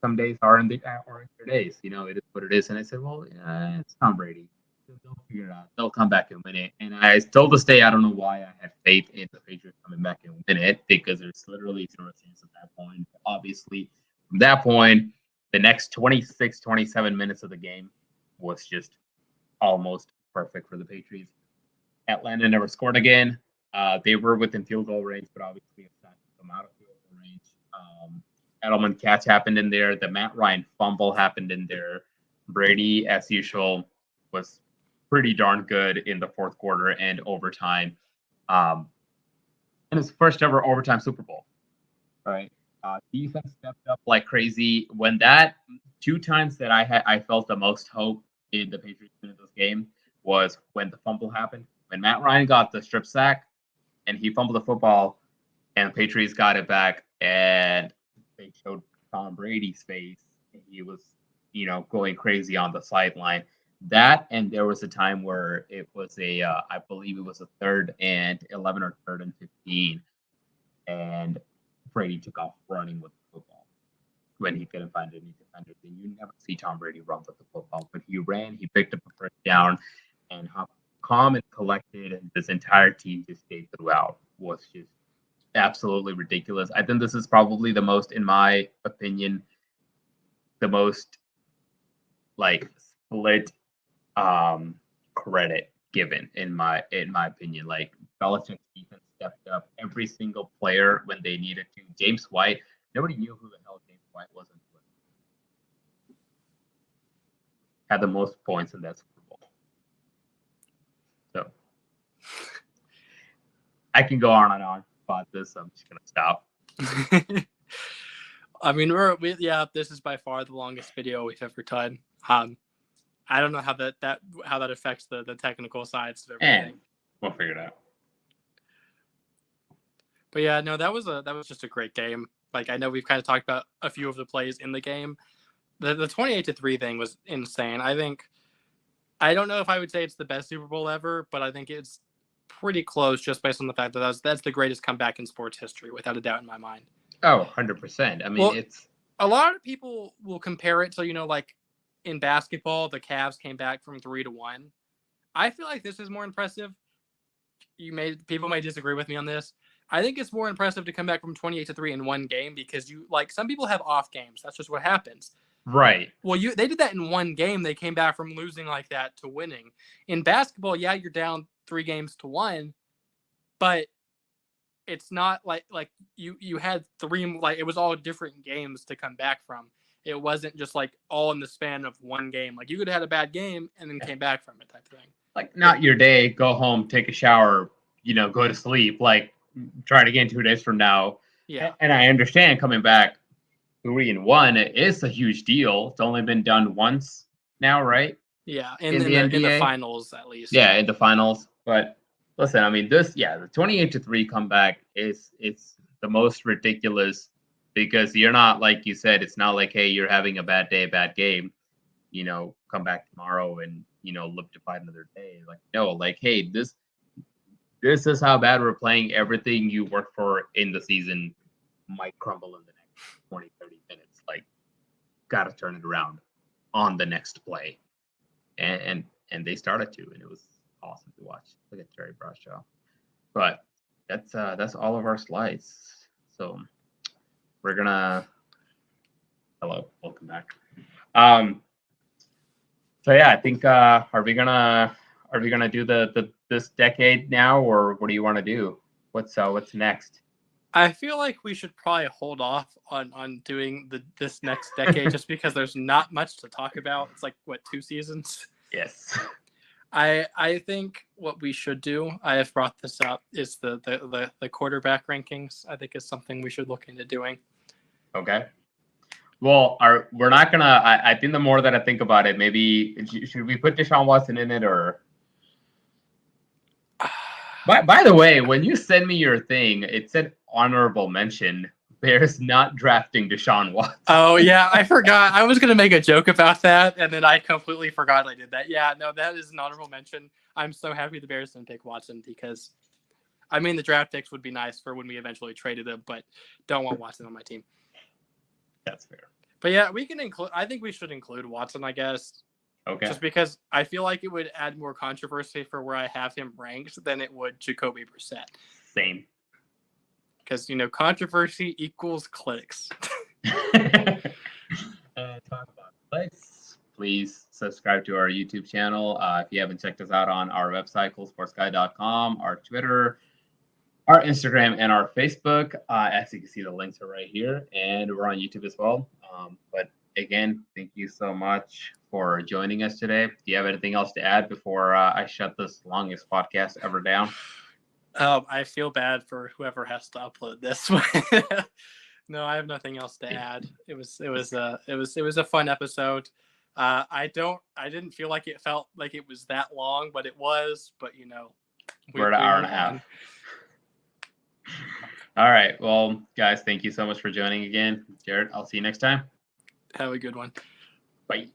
some days aren't their days. It is what it is. And I said, well, yeah, it's Tom Brady. They'll figure it out. They'll come back and win it. And I still to this day, I don't know why I had faith in the Patriots coming back and win it, because there's literally 0 chance at that point. Obviously, from that point, the next 26, 27 minutes of the game was just almost perfect for the Patriots. Atlanta never scored again. They were within field goal range, but obviously it's not come out of field goal range. Edelman catch happened in there. The Matt Ryan fumble happened in there. Brady, as usual, was pretty darn good in the fourth quarter and overtime. And his first ever overtime Super Bowl. Right. Defense stepped up like crazy. When that 2 times that I felt the most hope in the Patriots in this game was when the fumble happened. When Matt Ryan got the strip sack and he fumbled the football, and the Patriots got it back, and they showed Tom Brady's face, and he was, going crazy on the sideline. That, and there was a time where it was I believe it was a 3rd and 11 or 3rd and 15, and Brady took off running with the football when he couldn't find any defenders. And you never see Tom Brady run with the football, but he ran, he picked up a first down, and how calm and collected this entire team just stayed throughout was just absolutely ridiculous. I think this is probably the most, in my opinion, the most split credit given in my opinion. Like, Belichick's defense stepped up, every single player when they needed to. James White, nobody knew who the hell James White was until had the most points in that Super Bowl. So I can go on and on about this. I'm just gonna stop. I mean, this is by far the longest video we've ever done. I don't know how that affects the technical sides of everything. We'll figure it out. But yeah, no, that was just a great game. Like, I know we've kind of talked about a few of the plays in the game. The 28-3 thing was insane. I don't know if I would say it's the best Super Bowl ever, but I think it's pretty close, just based on the fact that that's the greatest comeback in sports history, without a doubt in my mind. Oh, 100%. I mean, a lot of people will compare it to, like in basketball, the Cavs came back from 3-1. I feel like this is more impressive. People may disagree with me on this. I think it's more impressive to come back from 28-3 in one game because some people have off games. That's just what happens. Right. Well, they did that in one game. They came back from losing like that to winning. In basketball, yeah, you're down 3-1, but it's not like you had three, like it was all different games to come back from. It wasn't just like all in the span of one game. Like you could have had a bad game and then came back from it type of thing. Like not your day, go home, take a shower, go to sleep, like try it again 2 days from now. Yeah. And I understand coming back 3-1 is a huge deal. It's only been done once now, right? Yeah, in the finals at least. Yeah, in the finals. But listen, I mean, the 28-3 comeback it's the most ridiculous because you're not, like you said, it's not like, hey, you're having a bad day, bad game, come back tomorrow and look to fight another day. Like, no, like, hey, this is how bad we're playing. Everything you worked for in the season might crumble in the next 20, 30 minutes. Like, gotta turn it around on the next play. And they started to, and it was awesome to watch. Look at Terry Bradshaw. But that's all of our slides. So we're gonna hello, welcome back. So yeah, I think are we gonna do the this decade now, or what do you want to do? What's next? I feel like we should probably hold off on doing this next decade just because there's not much to talk about. It's like 2 seasons? Yes. I think what we should do, I have brought this up, is the quarterback rankings. I think is something we should look into doing. Okay. Well, we're not gonna. I think the more that I think about it, maybe should we put Deshaun Watson in it or? By the way, when you send me your thing, it said honorable mention. Bears not drafting Deshaun Watson. Oh yeah, I forgot. I was gonna make a joke about that, and then I completely forgot I did that. Yeah, no, that is an honorable mention. I'm so happy the Bears didn't pick Watson because, I mean, the draft picks would be nice for when we eventually traded him, but don't want Watson on my team. That's fair. But yeah, we can include. I think we should include Watson, I guess. Okay. Just because I feel like it would add more controversy for where I have him ranked than it would Jacoby Brissett. Same. Because controversy equals clicks. Talk about clicks. Please subscribe to our YouTube channel. If you haven't checked us out on our website, coolsportsguy.com, our Twitter, our Instagram, and our Facebook. As you can see, the links are right here, and we're on YouTube as well. But again, thank you so much for joining us today. Do you have anything else to add before I shut this longest podcast ever down? I feel bad for whoever has to upload this one. No, I have nothing else to add. It was a fun episode. I didn't feel like it felt like it was that long, but it was. But we're an hour and a half. All right. Well, guys, thank you so much for joining again. Jared, I'll see you next time. Have a good one. Bye.